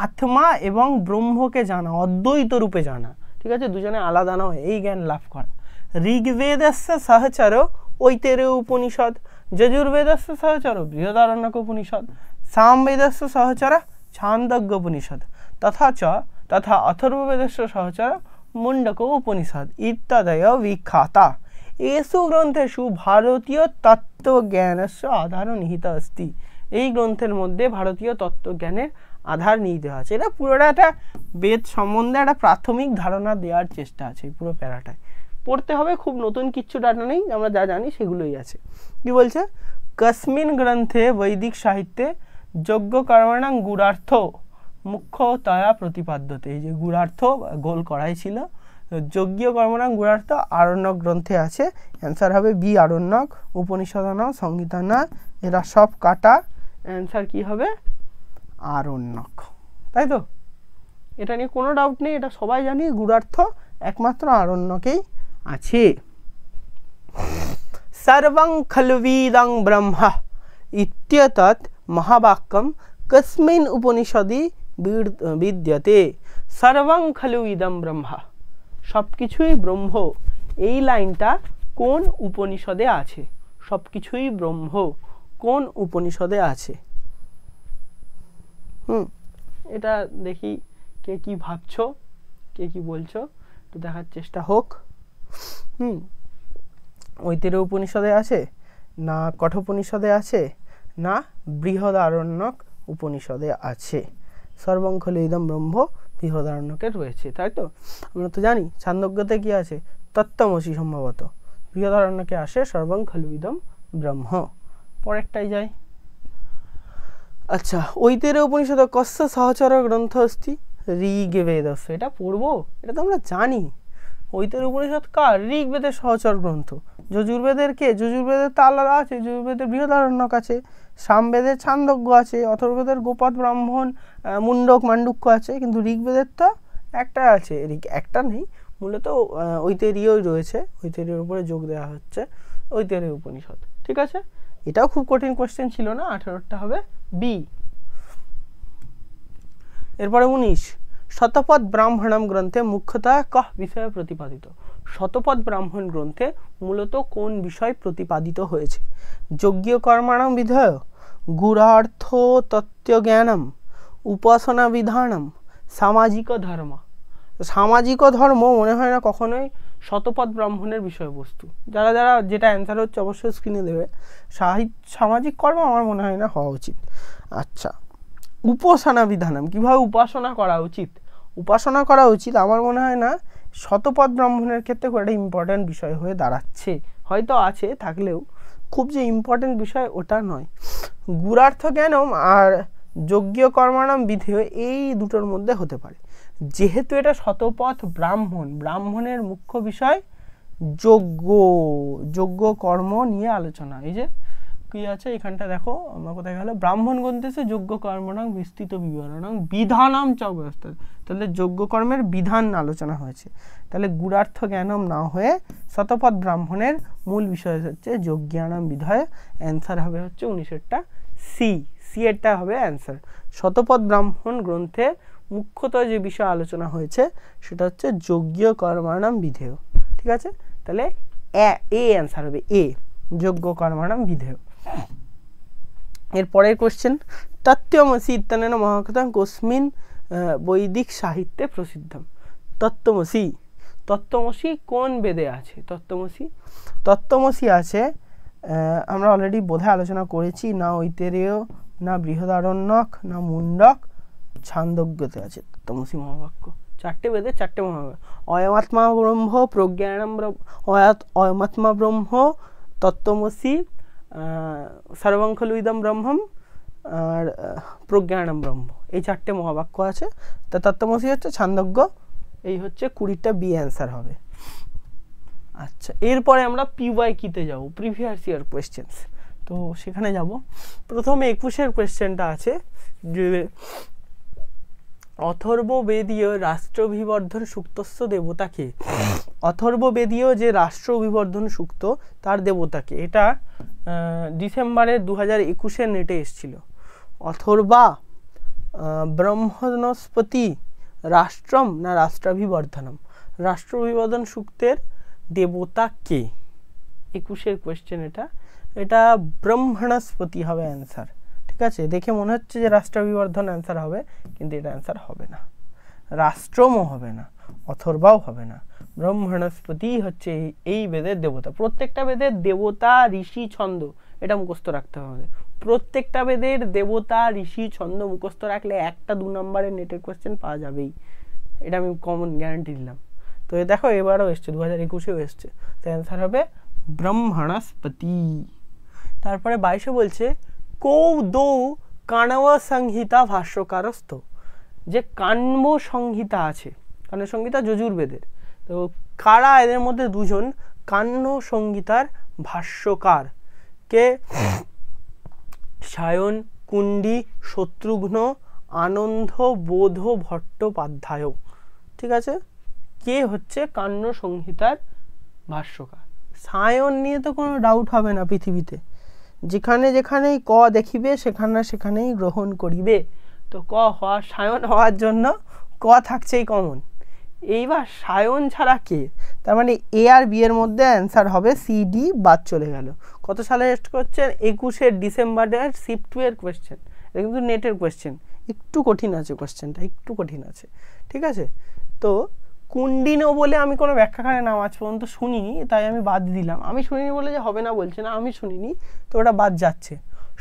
Speaker 1: আত্মা এবং ব্রহ্মকে জানা, অদ্বৈত রূপে জানা। ঠিক আছে, দুজনে আলাদা নয়, এই জ্ঞান লাভ করা। ঋগ্বেদস্য সহচর ঐতেরেয় উপনিষদ, যজুর্বেদস্য সহচর বৃহদারণ্যক উপনিষদ, সামবেদস্য সহচর ছান্দোগ্য উপনিষদ, তথা অথর্ববেদস্য সহচর মুন্ডক উপনিষদ ইত্যাদয় বিখ্যাতা। এষু গ্রন্থেষু ভারতীয় তত্ত্বজ্ঞানস্য আধার নিহিত अस्ति। এই গ্রন্থের মধ্যে ভারতীয় তত্ত্বজ্ঞানের আধার নিহিত আছে। এটা পুরোটা একটা বেদ সম্বন্ধে একটা প্রাথমিক ধারণা দেওয়ার চেষ্টা আছে পুরো প্যারাটায়। পড়তে হবে, খুব নতুন কিচ্ছু ডাটা নেই, আমরা যা জানি সেগুলোই আছে। কি বলছে, কস্মিন গ্রন্থে বৈদিক সাহিত্যে যজ্ঞ কর্মাণাং গূঢ়ার্থ মুখ্যতয়া প্রতিপাদ্যতে। এই যে গূঢ়ার্থ গোল করাই ছিল, যজ্ঞ কর্মণাং গূঢ়ার্থ আরণ্যক গ্রন্থে আছে। অ্যান্সার হবে বি, আরণ্যক। উপনিষদ না, সংহিতা না, এরা সব কাটা। অ্যান্সার কি হবে, আরণ্যক। তাই তো, এটা নিয়ে কোনো ডাউট নেই, এটা সবাই জানি, গূঢ়ার্থ একমাত্র আরণ্যকেই আছে। সর্বং খলুবিদং ব্রহ্ম ইত্যেতৎ মহাবাক্যম কস্মিন উপনিষদি বিদ্যতে। সর্বং খলু ইদম ব্রহ্ম, সব কিছুই ব্রহ্ম, এই লাইনটা কোন উপনিষদে আছে? সব কিছুই ব্রহ্ম কোন উপনিষদে আছে? এটা দেখি কে কি ভাবছো, কে কি বলছো, একটু দেখার চেষ্টা হোক। ঐতেরেয় উপনিষদে আছে না, কঠোপনিষদে আছে না, বৃহদারণ্যক উপনিষদে আছে। সর্বং খলু ইদম ব্রহ্ম বৃহদারণ্যকে রয়েছে, তাই তো? আমরা তো জানি ছান্দোগ্যতে কি আছে, তত্ত্বমসি সম্ভবত। বৃহদারণ্যকে আসে সর্বং খলু ইদম ব্রহ্ম। পরেরটাই যাই। আচ্ছা, ঐতেরেয় উপনিষদ কস্য সহচর গ্রন্থ অস্তি? ঋগ্বেদস্য। এটা পড়বো, এটা তো আমরা জানি। ঐতেরেয় উপনিষদ কার? ঋগ্বেদের সহচর গ্রন্থ। যজুর্বেদের কে? যজুর্বেদের তো আলাদা আছে, যজুর্বেদের বৃহদারণ্যক আছে, সামবেদের ছান্দোগ্য আছে, অথর্ববেদের গোপাল ব্রাহ্মণ মুন্ডক মান্ডুক্য আছে, কিন্তু ঋগ্বেদের তো একটা আছে, একটা নেই, মূলত ঐতেরীয়ই রয়েছে, ঐতেরীয়র উপরে যোগ দেওয়া হচ্ছে ঐতেরীয় উপনিষদ। ঠিক আছে, এটাও খুব কঠিন কোশ্চেন ছিল না, 18টা হবে বি। এরপরে 19, শতপথ ব্রাহ্মণম গ্রন্থে মুখ্যতঃ কহ বিষয় প্রতিপাদিত। শতপথ ব্রাহ্মণ গ্রন্থে মূলত কোন বিষয় প্রতিপাদিত হয়েছে? যজ্ঞ কর্মাণম বিধেয়, গুঢ়ার্থ তত্ত্বজ্ঞানম, উপাসনা বিধানম, সামাজিক ধর্ম। সামাজিক ধর্ম মনে হয় না কখনোই শতপথ ব্রাহ্মণের বিষয়বস্তু। যারা যারা যেটা অ্যান্সার হচ্ছে অবশ্যই স্ক্রিনে দেবে। সামাজিক কর্ম আমার মনে হয় না হওয়া উচিত। আচ্ছা, উপাসনা বিধানম, কিভাবে উপাসনা করা উচিত? উপাসনা করা উচিত আমার মনে হয় না শতপথ ব্রাহ্মণের ক্ষেত্রে খুব একটা ইম্পর্ট্যান্ট বিষয় হয়ে দাঁড়াচ্ছে, হয়তো আছে থাকলেও খুব যে ইম্পর্ট্যান্ট বিষয় ওটা নয়। গুঢ়ার্থ জ্ঞানম আর যজ্ঞ কর্মাণম বিধেয় এই দুটোর মধ্যে হতে পারে। যেহেতু এটা শতপথ ব্রাহ্মণ, ব্রাহ্মণের মুখ্য বিষয় যজ্ঞ কর্ম নিয়ে আলোচনা। এই যে কি আছে এখানটা দেখো, আমরা কোথায় গেল, ব্রাহ্মণ গ্রন্থে যজ্ঞ কর্মণং বিস্তৃত বিবরণং বিধানম চ ব্যবস্থা। তাহলে যজ্ঞ কর্মের বিধান আলোচনা হয়েছে। তাহলে গুঢ়ার্থ জ্ঞানম না হয়ে শতপথ ব্রাহ্মণের মূল বিষয় হচ্ছে যজ্ঞানম বিধয়। অ্যান্সার হবে হচ্ছে 19এরটা সি, এরটা হবে অ্যান্সার। শতপথ ব্রাহ্মণ গ্রন্থে মুখ্যত যে বিষয় আলোচনা হয়েছে সেটা হচ্ছে যজ্ঞ কর্মাণম বিধেয়। ঠিক আছে, তাহলে এ অ্যান্সার হবে এ, যজ্ঞ কর্মাণম বিধেয়। এর পরের কোশ্চেন, তত্ত্বমসি ইত্যনেন মহাকথাং কস্মিন বৈদিক সাহিত্যে প্রসিদ্ধম। তত্ত্বমসি কোন বেদে আছে? তত্ত্বমসি আছে আমরা অলরেডি বোধহয় আলোচনা করেছি, না ঐতেরেয়, না বৃহদারণ্যক, না মুন্ডক, ছান্দোগ্যতে আছে তত্ত্বমসি মহাবাক্য। 4টে বেদে 4টে মহাবাক্য। অয়মাত্মা ব্রহ্ম, প্রজ্ঞানম অয়মাত্মা ব্রহ্ম, তত্ত্বমসি, সর্বং খলু ইদম ব্রহ্মম আর প্রজ্ঞানম ব্রহ্ম, এই 4টে মহাবাক্য আছে। তা তত্ত্বমসি হচ্ছে ছান্দোগ্য। এই হচ্ছে 20টা বি অ্যান্সার হবে। আচ্ছা, এরপরে আমরা পিওয়াইকিউতে যাব, প্রিভিয়াস ইয়ার কোয়েশ্চেন্স। তো সেখানে যাব। প্রথমে 21এর কোয়েশ্চেনটা আছে যে অথর্ববেদীয় রাষ্ট্রবিবর্ধন সুক্তস্য দেবতাকে। অথর্ববেদীয় যে রাষ্ট্র বিবর্ধন সুক্ত তার দেবতাকে, এটা ডিসেম্বরের 2021-এর নেটে এসেছিল। অথর্বা ব্রহ্মণস্পতি রাষ্ট্রম না রাষ্ট্রাভিবর্ধনম, রাষ্ট্রবিবর্ধন সূক্তের দেবতা কে? 21-এর কোয়েশ্চেন এটা ব্রহ্মণস্পতি হবে অ্যান্সার। ঠিক আছে, দেখে মনে হচ্ছে যে রাষ্ট্রাভিবর্ধন অ্যান্সার হবে, কিন্তু এটা অ্যান্সার হবে না। রাষ্ট্রমও হবে না, অথর্বাও হবে না। ব্রহ্মণস্পতি হচ্ছে এই বেদের দেবতা। প্রত্যেকটা বেদের দেবতা ঋষি ছন্দ এটা মুখস্থ রাখতে হবে। প্রত্যেকটা বেদের দেবতা ঋষি ছন্দ মুখস্থ রাখলে 1-2 নম্বরের নেটের কোয়েশ্চেন পাওয়া যাবেই, এটা আমি কমন গ্যারান্টি দিলাম। তো দেখো এবারও এসছে, 2021-এও এসছে। তো অ্যান্সার হবে ব্রহ্মণস্পতি। তারপরে 22-এ বলছে কৌ দৌ কাণব সংহিতা ভাষ্যকারস্থ। যে কাণ্ব সংহিতা আছে, কাণ্ব সংহিতা যজুর্বেদের, তো কারা এদের মধ্যে দুজন কাণ্ব সংহিতার ভাষ্যকার কে? সায়ন, কুণ্ডী, শত্রুঘ্ন, আনন্দ বোধ ভট্টোপাধ্যায়। ঠিক আছে, কে হচ্ছে কাণ্ব সংহিতার ভাষ্যকার? সায়ন নিয়ে তো কোনো ডাউট হবে না পৃথিবীতে, যেখানে যেখানেই ক দেখিবে সেখানেই গ্রহণ করিবে। তো ক হওয়া, সায়ন হওয়ার জন্য ক থাকছেই কমন। এইবার সায়ন ছাড়া কে? তার মানে এ আর বি এর মধ্যে অ্যান্সার হবে সি, ডি বাদ চলে গেল। কত সালে রেস্ট করছেন? 21শে ডিসেম্বরের শিফট 2 এর কোয়েশ্চেন। এটা কিন্তু নেটের কোয়েশ্চেন, একটু কঠিন আছে কোয়েশ্চেনটা, একটু কঠিন আছে। ঠিক আছে, তো কুণ্ডিনো বলে আমি কোনো ব্যাখ্যাখানে নাম আজ পর্যন্ত শুনিনি, তাই আমি বাদ দিলাম। আমি শুনিনি বলে যে হবে না বলছে না, আমি শুনিনি, তো ওটা বাদ যাচ্ছে।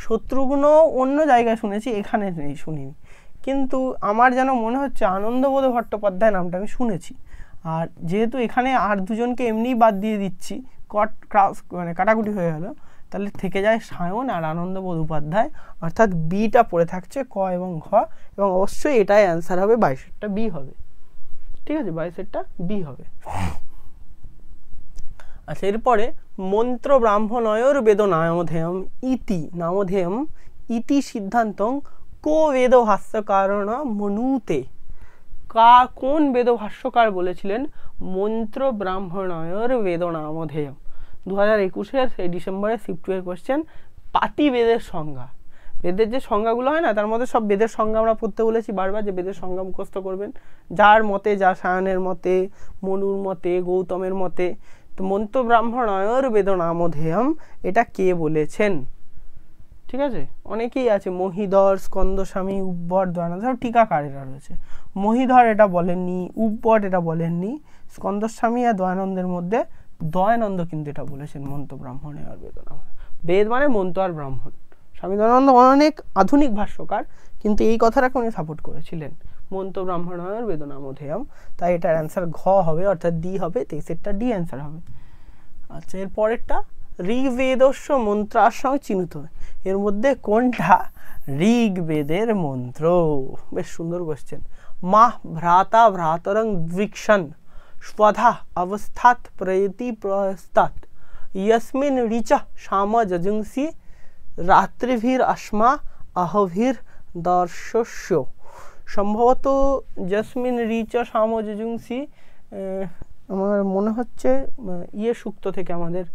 Speaker 1: শত্রুঘ্ন অন্য জায়গায় শুনেছি, এখানে নেই, শুনিনি। কিন্তু আমার যেন মনে হচ্ছে আনন্দবোধ ভট্টোপাধ্যায় নামটা আমি শুনেছি। আর যেহেতু এখানে আর দুজনকে এমনিই বাদ দিয়ে দিচ্ছি, মানে কাটাকুটি হয়ে গেল, তাহলে থেকে যায় সায়ন আর আনন্দবোধ উপাধ্যায়, অর্থাৎ বিটা পড়ে থাকছে ক এবং ঘ, এবং অবশ্যই এটাই অ্যান্সার হবে, 22-এরটা বি হবে। ঠিক আছে, 22-এরটা বি হবে। আচ্ছা, এরপরে মন্ত্র ব্রাহ্মণয়র বেদ নামধেয়ম ইতি সিদ্ধান্তং কো বেদ ভাষ্যকারণ মনুতে। কোন বেদভাষ্যকার বলেছিলেন মন্ত্র ব্রাহ্মণয়র বেদনামধেয়ম? 2021-এর ডিসেম্বরে শিফট 2 এর কোশ্চেন। পাতি বেদের সংজ্ঞা, বেদের যে সংজ্ঞাগুলো হয় না তার মধ্যে সব বেদের সংজ্ঞা আমরা পড়তে বলেছি বারবার, যে বেদের সংজ্ঞা মুখস্থ করবেন যার মতে, যা সায়নের মতে, মনুর মতে, গৌতমের মতে। তো মন্ত্র ব্রাহ্মণয়র বেদনামধেয়ম এটা কে বলেছেন? ঠিক আছে, অনেকেই আছে, মহিধর, স্কন্দস্বামী, উব্বট, দয়ানন্দ, সব টিকাকারেরা রয়েছে। মহিধর এটা বলেননি, উব্বট এটা বলেননি, স্কন্দস্বামী আর দয়ানন্দের মধ্যে দয়ানন্দ কিন্তু এটা বলেছেন মন্ত্র ব্রাহ্মণে আর বেদনা। বেদ মানে মন্ত্র আর ব্রাহ্মণ। স্বামী দয়ানন্দ অনেক আধুনিক ভাষ্যকার, কিন্তু এই কথাটাকে উনি সাপোর্ট করেছিলেন, মন্ত্র ব্রাহ্মণ আর বেদনামধেয়ম। তাই এটার অ্যান্সার ঘ হবে, অর্থাৎ ডি হবে, 23-এরটা ডি অ্যান্সার হবে। আচ্ছা, এর পরেরটা ঋগ্বেদস্য মন্ত্রাশয় চিহ্নিত, এর মধ্যে কোনটা ঋগ্বেদের মন্ত্র? বেশ সুন্দর কোশ্চেন। মা ভ্রাতা ভ্রাতরং দ্বিক্ষণ স্বধা অবস্থাত প্রয়তি প্রস্তাত यस्मिन् ऋचः साम যজুংসি রাত্রিভির আসমা আহভির দর্শস্য। সম্ভবত যস্মিন ঋচ সাম যজুংসি, আমার মনে হচ্ছে সূক্ত থেকে, আমাদের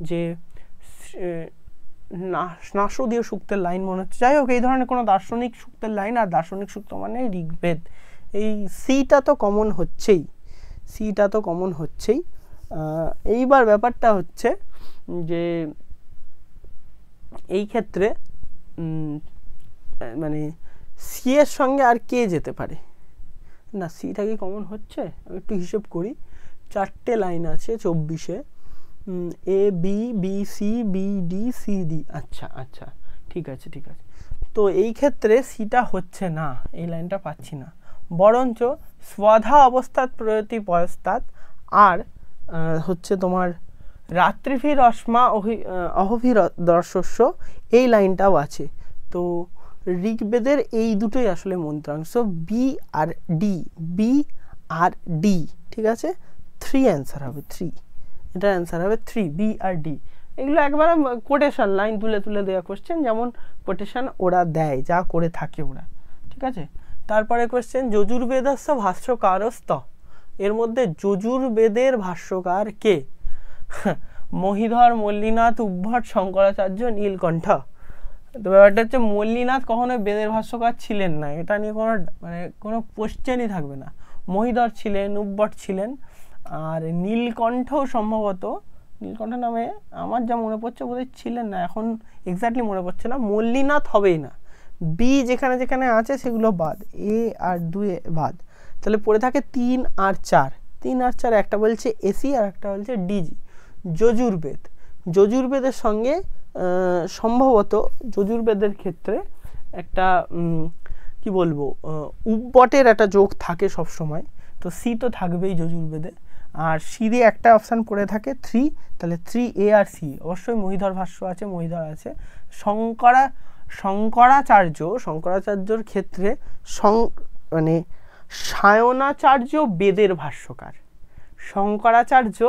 Speaker 1: যে নাসদীয় সূক্তের লাইন মনে হচ্ছে। যাই হোক, এই ধরনের কোনো দার্শনিক সূক্তের লাইন, আর দার্শনিক সূক্ত মানে ঋগ্বেদ। এই সিটা তো কমন হচ্ছেই, সিটা তো কমন হচ্ছেই। এইবার ব্যাপারটা হচ্ছে যে এই ক্ষেত্রে মানে সি এর সঙ্গে আর কে যেতে পারে? না, সিটা কি কমন হচ্ছে? আমি একটু হিসেব করি। 4টে লাইন আছে 24-এ, A B, B C, B D, C D. আচ্ছা আচ্ছা, ঠিক আছে ঠিক আছে। তো এই ক্ষেত্রে সিটা হচ্ছে না, এই লাইনটা পাচ্ছি না, বরঞ্চ স্বধা অবস্থাত প্রয়তি পয়স্তাত আর হচ্ছে তোমার রাত্রিভির অস্মা অহভির দর্শস্য, এই লাইনটাও আছে। তো ঋগ্বেদের এই দুটোই আসলে মন্ত্রাংশ, বি আর ডি, বি আর ডি, ঠিক আছে। 3 অ্যান্সার হবে, 3, এটার অ্যান্সার হবে 3, বি আর ডি। এগুলো একবার কোটেশন লাইন তুলে তুলে দেওয়া কোশ্চেন, যেমন কোটেশন ওরা দেয়, যা করে থাকে ওরা, ঠিক আছে। তারপরে কোশ্চেন যজুর্বেদস্য ভাষ্যকারস্ত, এর মধ্যে যজুর্বেদের ভাষ্যকার কে? মহিধর, মল্লিনাথ, উদ্ভট, শঙ্করাচার্য, নীলকণ্ঠ। তো ব্যাপারটা হচ্ছে মল্লিনাথ কখনো বেদের ভাষ্যকার ছিলেন না, এটা নিয়ে কোনো কোশ্চেনই থাকবে না। মহিধর ছিলেন, উদ্ভট ছিলেন, আর নীলকণ্ঠ সম্ভবত, নীলকণ্ঠ নামে আমার যা মনে পড়ছে বোধহয় ছিলেন না, এখন এক্স্যাক্টলি মনে পড়ছে না। মল্লিনাথ হবেই না, বি যেখানে যেখানে আছে সেগুলো বাদ, এ আর 2 বাদ, তাহলে পড়ে থাকে 3 আর 4। 3 আর 4, একটা বলছে এসি আর একটা বলছে ডিজি। যজুর্বেদ, যজুর্বেদের সঙ্গে সম্ভবত যজুর্বেদের ক্ষেত্রে একটা কি বলবো, উব্বটের একটা যোগ থাকে সব সময়, তো সি তো থাকবেই যজুর্বেদে। আর সি দিয়ে একটা অপশান পড়ে থাকে 3, তাহলে 3 এ আর সি। অবশ্যই মহিধর ভাষ্য আছে, মহিধর আছে। শঙ্করাচার্যর ক্ষেত্রে মানে সায়নাচার্য বেদের ভাষ্যকার, শঙ্করাচার্য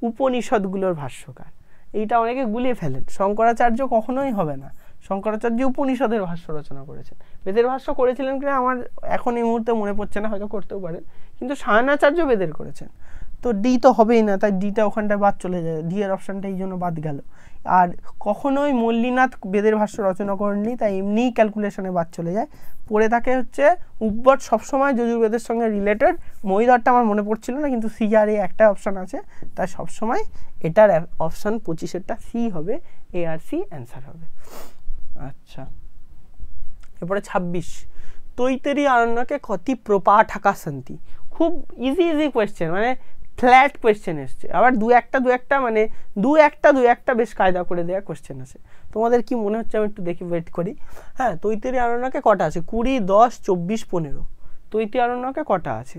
Speaker 1: উপনিষদগুলোর ভাষ্যকার। এইটা অনেকে গুলিয়ে ফেলেন, শঙ্করাচার্য কখনোই হবে না, শঙ্করাচার্য উপনিষদের ভাষ্য রচনা করেছেন। বেদের ভাষ্য করেছিলেন কিনা আমার এখন এই মুহূর্তে মনে পড়ছে না, হয়তো করতেও পারেন, কিন্তু সায়নাচার্য বেদের করেছেন। তো ডি তো হবেই না, তাই ডিটা ওখানটায় বাদ চলে যায়, ডি এর অপশানটা এই জন্য বাদ গেল। আর কখনোই মল্লিনাথ বেদের ভাষ্য রচনা করেননি, তাই এমনিই ক্যালকুলেশনে বাদ চলে যায়। পড়ে থাকে হচ্ছে উব্বট, সবসময় যজুর্বেদের সঙ্গে রিলেটেড। মহিধরটা আমার মনে পড়ছিল না, কিন্তু সি আর এ একটা অপশান আছে, তাই সবসময় এটার অপশান 25-এরটা সি হবে, এ আর সি অ্যান্সার হবে। আচ্ছা, এরপরে 26, তৈতেরি আরণ্যকে কতি প্রপাঠকা সন্তি। খুব ইজি কোয়েশ্চেন, মানে ফ্ল্যাট কোয়েশ্চেন এসছে, আবার দু একটা মানে দু একটা বেশ কায়দা করে দেওয়া কোয়েশ্চেন আছে। তোমাদের কি মনে হচ্ছে আমি একটু দেখি, ওয়েট করি। হ্যাঁ, তৈতেরি আরণ্যকে কটা আছে? 20, 10, 24, 15। তৈতেরি আরণ্যকে কটা আছে?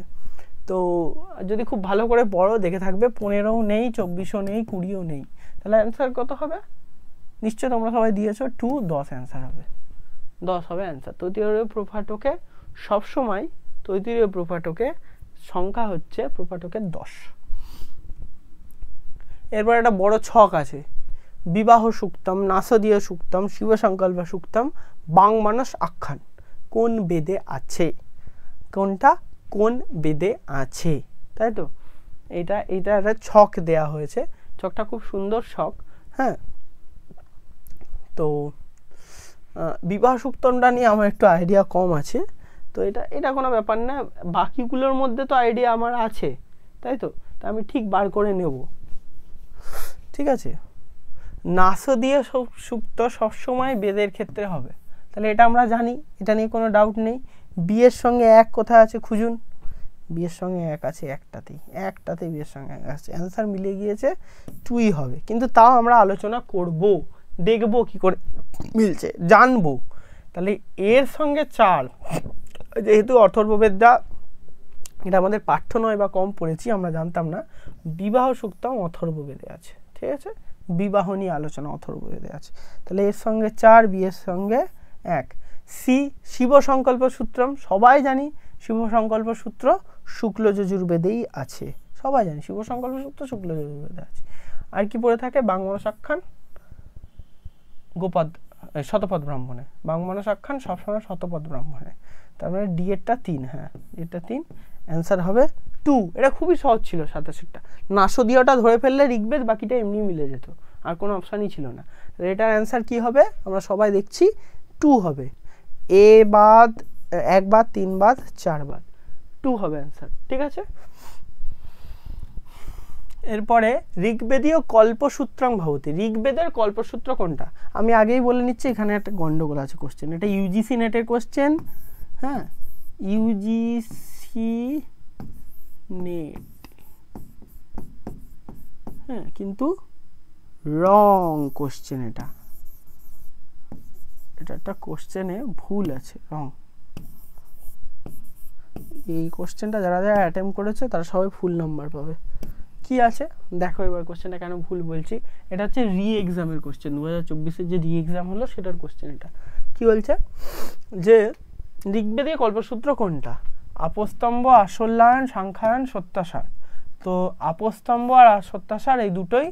Speaker 1: তো যদি খুব ভালো করে পড়ো দেখে থাকবে 15ও নেই, 24ও নেই, 20ও নেই, তাহলে অ্যান্সার কত হবে? নিশ্চয় তোমরা সবাই দিয়েছো 2, 10 অ্যান্সার হবে, 10 হবে অ্যান্সার। তৈতেরীয় প্রপাঠকে সবসময়, তৈতেরীয় প্রপাঠকে সংখ্যা হচ্ছে প্রপাঠকের 10। এরপর একটা বড় ছক আছে, বিবাহ সুক্তম, নাসদীয় সুক্তম, শিবসংকল্প সুক্তম, বাংমানস আখ্যান কোন বেদে আছে? কোনটা? কোন বেদে আছে, তাই তো? এটা একটা ছক দেয়া হয়েছে, ছকটা খুব সুন্দর ছক। হ্যাঁ, তো বিবাহ সূক্তমটা নিয়ে আমার একটু আইডিয়া কম আছে, তো এটা কোনো ব্যাপার না, বাকিগুলোর মধ্যে তো আইডিয়া আমার আছে, তাই তো? তা আমি ঠিক বার করে নেব, ঠিক আছে? নাসদীয় সূক্ত সবসময় বেদের ক্ষেত্রে হবে, তাহলে এটা আমরা জানি, এটা নিয়ে কোনো ডাউট নেই। বিয়ের সঙ্গে এক কোথায় আছে খুঁজুন, বিয়ের সঙ্গে এক আছে একটাতেই বিয়ের সঙ্গে এক আছে, অ্যান্সার মিলে গিয়েছে, টুই হবে। কিন্তু তাও আমরা আলোচনা করব, দেখব কি করে মিলছে, জানবো। তাহলে এর সঙ্গে 4, যেহেতু অথর্ববেদটা এটা আমাদের পাঠ্য নয় বা কম পড়েছি, আমরা জানতাম না, বিবাহ সূক্তম অথর্ববেদে আছে, ঠিক আছে? বিবাহ নিয়ে আলোচনা অথর্ববেদে আছে, তাহলে এর সঙ্গে 4, বিয়ের সঙ্গে 1। সি শিব সংকল্প সূত্রম, সবাই জানি শিব সংকল্প সূত্র শুক্ল যজুর্বেদেই আছে, সবাই জানি শিব সংকল্প সূত্র শুক্ল যজুর্বেদে আছে। আর কি পড়ে থাকে? বাংমনসাখ্যান শতপথ ব্রাহ্মণে, বাংমনসাখ্যান সবসময় শতপথ ব্রাহ্মণে, তার মানে ডি এরটা 3, হ্যাঁ এটা 3, অ্যান্সার হবে 2। এটা খুবই সহজ ছিল, 27টা। নাসদীয়টা ধরে ফেললে ঋগ্বেদ, বাকিটা এমনি মিলে যেত, আর কোনো অপশানই ছিল না। এটার অ্যান্সার কি হবে আমরা সবাই দেখছি, 2 হবে। এ বাদ 1 বাদ 3 বাদ 4 বাদ 2 হবে অ্যান্সার, ঠিক আছে? এরপরে ঋগ্বেদীয় কল্পসূত্রং ভবতি, ঋগ্বেদের কল্পসূত্র কোনটা? আমি আগেই বলে নিচ্ছি, এখানে একটা গন্ডগোল আছে কোশ্চেন, এটা ইউজিসি নেটের কোশ্চেন, হ্যাঁ ইউজিসি নেট, হ্যাঁ কিন্তু রং কোশ্চেন, এটা একটা কোশ্চেনে ভুল আছে, রং। এই কোশ্চেনটা যারা অ্যাটেম্প করেছে তারা সবাই ফুল নাম্বার পাবে। কি আছে দেখো এবার, কোশ্চেনটা কেন ভুল বলছি, এটা হচ্ছে রি এক্সামের কোশ্চেন, 2024-এর যে রি এক্সাম হলো সেটার কোশ্চেন। এটা কি বলছে যে ঋগ্বেদীয় কল্পসূত্র কোনটা? আপস্তম্ভ, আসল্যায়ন, সাংখ্যায়ন, সত্যাসার। তো আপস্তম্ভ আর সত্যাসার এই দুটোই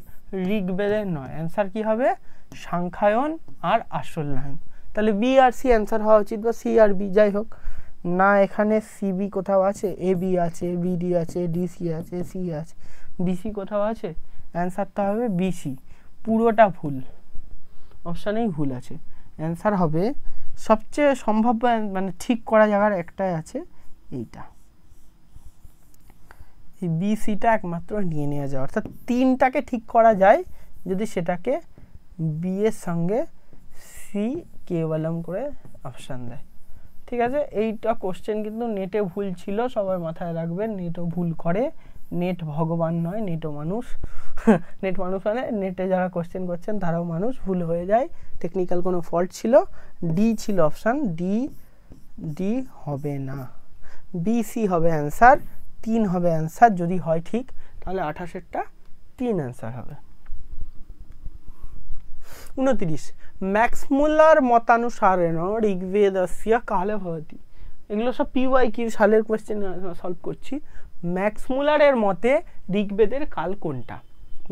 Speaker 1: ঋগ্বেদের নয়, অ্যান্সার কি হবে? সাংখ্যায়ন আর আসল্যায়ন। তাহলে বি আর সি অ্যান্সার হওয়া উচিত, বা সি আর বি, যাই হোক না। এখানে সিবি কোথাও আছে? এ বি আছে, বিডি আছে, ডিসি আছে, সি আছে, বিসি কোথাও আছে? অ্যান্সারটা হবে বিসি, পুরোটা ভুল, অপশানেই ভুল আছে। অ্যান্সার হবে সবচেয়ে সম্ভাব্য, মানে ঠিক করা জায়গার একটাই আছে, এইটা, এই বিসিটা একমাত্র নিয়ে নেওয়া যায়, অর্থাৎ 3টাকে ঠিক করা যায় যদি সেটাকে বি এর সঙ্গে সি কেবলম করে অপশান দেয়, ঠিক আছে? এইটা কোশ্চেন কিন্তু নেটে ভুল ছিল, সবাই মাথায় রাখবেন, নেটও ভুল করে, নেট ভগবান নয়, নেটও মানুষ। নেট মানুষ মানে নেটে যারা কোশ্চেন করছেন তারাও মানুষ, ভুল হয়ে যায়, টেকনিক্যাল কোনো ফল্ট ছিল। ডি ছিল অপশান, ডি হবে না, বিসি হবে অ্যান্সার, 3 হবে অ্যান্সার যদি হয় ঠিক, তাহলে 28-এরটা 3 অ্যান্সার হবে। 29 ম্যাক্সমূলার মতানুসারেণ ঋগ্বেদস্য কালে ভবতি, এগুলো সব পিওয়াই কি সালের কোশ্চেন সলভ করছি। ম্যাক্সমূলারের মতে ঋগ্বেদের কাল কোনটা?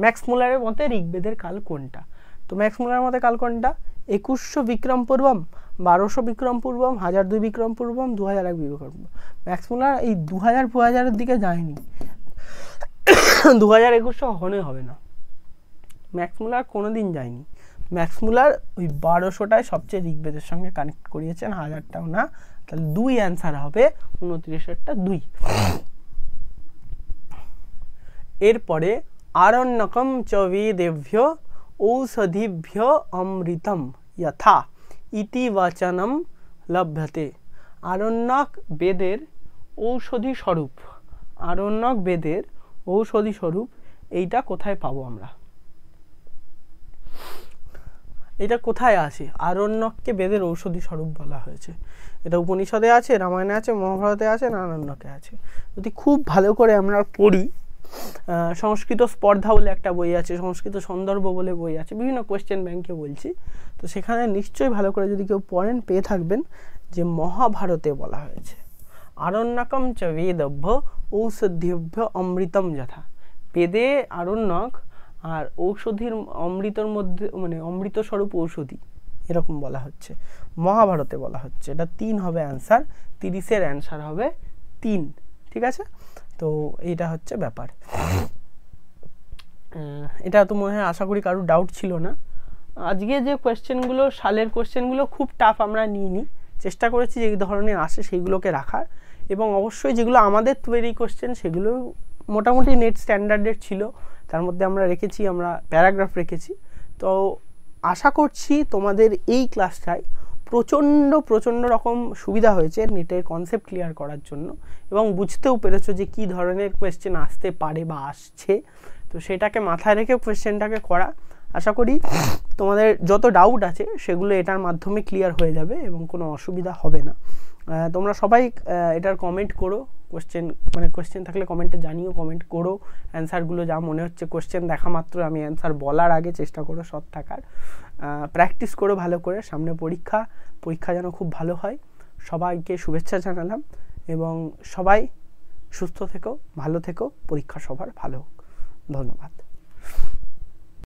Speaker 1: ম্যাক্সমূলারের মতে ঋগ্বেদের কাল কোনটা? তো ম্যাক্সমূলারের মতে কাল কোনটা? 2100 বিক্রম পূর্বম, 1200 বিক্রম পূর্বম, 1002 বিক্রম পূর্বম, 2001 বিক্রম পূর্বম। ম্যাক্সমূলার এই 2000 দিকে যায়নি, 2021 কখনোই হবে না, ম্যাক্সমূলার কোনোদিন যায়নি। ম্যাক্সমূলার ওই 1200টায় সবচেয়ে ঋগ্বেদের সঙ্গে কানেক্ট করিয়েছেন, 1000টাও না, তাহলে 2 অ্যান্সার হবে, 29-এরটা 2। এরপরে আরণ্যকম চ বেদেভ্য ঔষধিভ্য অমৃতম যথা ইতি বচনম লভ্যতে। আরণ্যক বেদের ঔষধি স্বরূপ, আরণ্যক বেদের ঔষধি স্বরূপ, এইটা কোথায় পাবো আমরা? এটা কোথায় আছে? আরণ্যককে বেদের ঔষধি স্বরূপ বলা হয়েছে, এটা উপনিষদে আছে, রামায়ণে আছে, মহাভারতে আছে, নারায়ণকে আছে। যদি খুব ভালো করে আমরা পড়ি, সংস্কৃত স্পর্ধা বলে একটা বই আছে, সংস্কৃত সন্দর্ভ বলে বই আছে, বিভিন্ন কোয়েশ্চেন ব্যাংকে বলছি, তো সেখানে নিশ্চয়ই ভালো করে যদি কেউ পড়েন পেয়ে থাকবেন যে মহাভারতে বলা হয়েছে আরণ্যকম চ বেদভ্য ঔষধিভ্য অমৃতম যথা। বেদে আরণ্যক আর ঔষধির অমৃতর মধ্যে, মানে অমৃত স্বরূপ ঔষধি, এরকম বলা হচ্ছে, মহাভারতে বলা হচ্ছে। এটা 3 হবে অ্যান্সার, 30-এর অ্যান্সার হবে 3, ঠিক আছে? তো এইটা হচ্ছে ব্যাপার। এটা তো মনে হয় আশা করি কারোর ডাউট ছিল না। আজকে যে কোয়েশ্চেনগুলো, সালের কোয়েশ্চেনগুলো খুব টাফ আমরা নিইনি, চেষ্টা করেছি যে ধরনের আসে সেইগুলোকে রাখার, এবং অবশ্যই যেগুলো আমাদের তৈরি কোয়েশ্চেন সেগুলো মোটামুটি নেট স্ট্যান্ডার্ডের ছিল, তার মধ্যে আমরা রেখেছি, আমরা প্যারাগ্রাফ রেখেছি। তো আশা করছি তোমাদের এই ক্লাসটায় প্রচণ্ড রকম সুবিধা হয়েছে নেটের কনসেপ্ট ক্লিয়ার করার জন্য, এবং বুঝতেও পেরেছো যে কী ধরনের কোয়েশ্চেন আসতে পারে বা আসছে। তো সেটাকে মাথায় রেখে কোয়েশ্চেনটাকে করা, আশা করি তোমাদের যত ডাউট আছে সেগুলো এটার মাধ্যমে ক্লিয়ার হয়ে যাবে এবং কোনো অসুবিধা হবে না। তোমরা সবাই এটার কমেন্ট করো, কোয়েশ্চেন থাকলে কমেন্টে জানিও, কমেন্ট করো অ্যান্সারগুলো, যা মনে হচ্ছে কোয়েশ্চেন দেখা মাত্র আমি অ্যান্সার বলার আগে চেষ্টা করো সৎ থাকার। প্র্যাকটিস করো ভালো করে, সামনে পরীক্ষা যেন খুব ভালো হয়। সবাইকে শুভেচ্ছা জানালাম, এবং সবাই সুস্থ থেকো, ভালো থেকো, পরীক্ষা সবার ভালো হোক। ধন্যবাদ।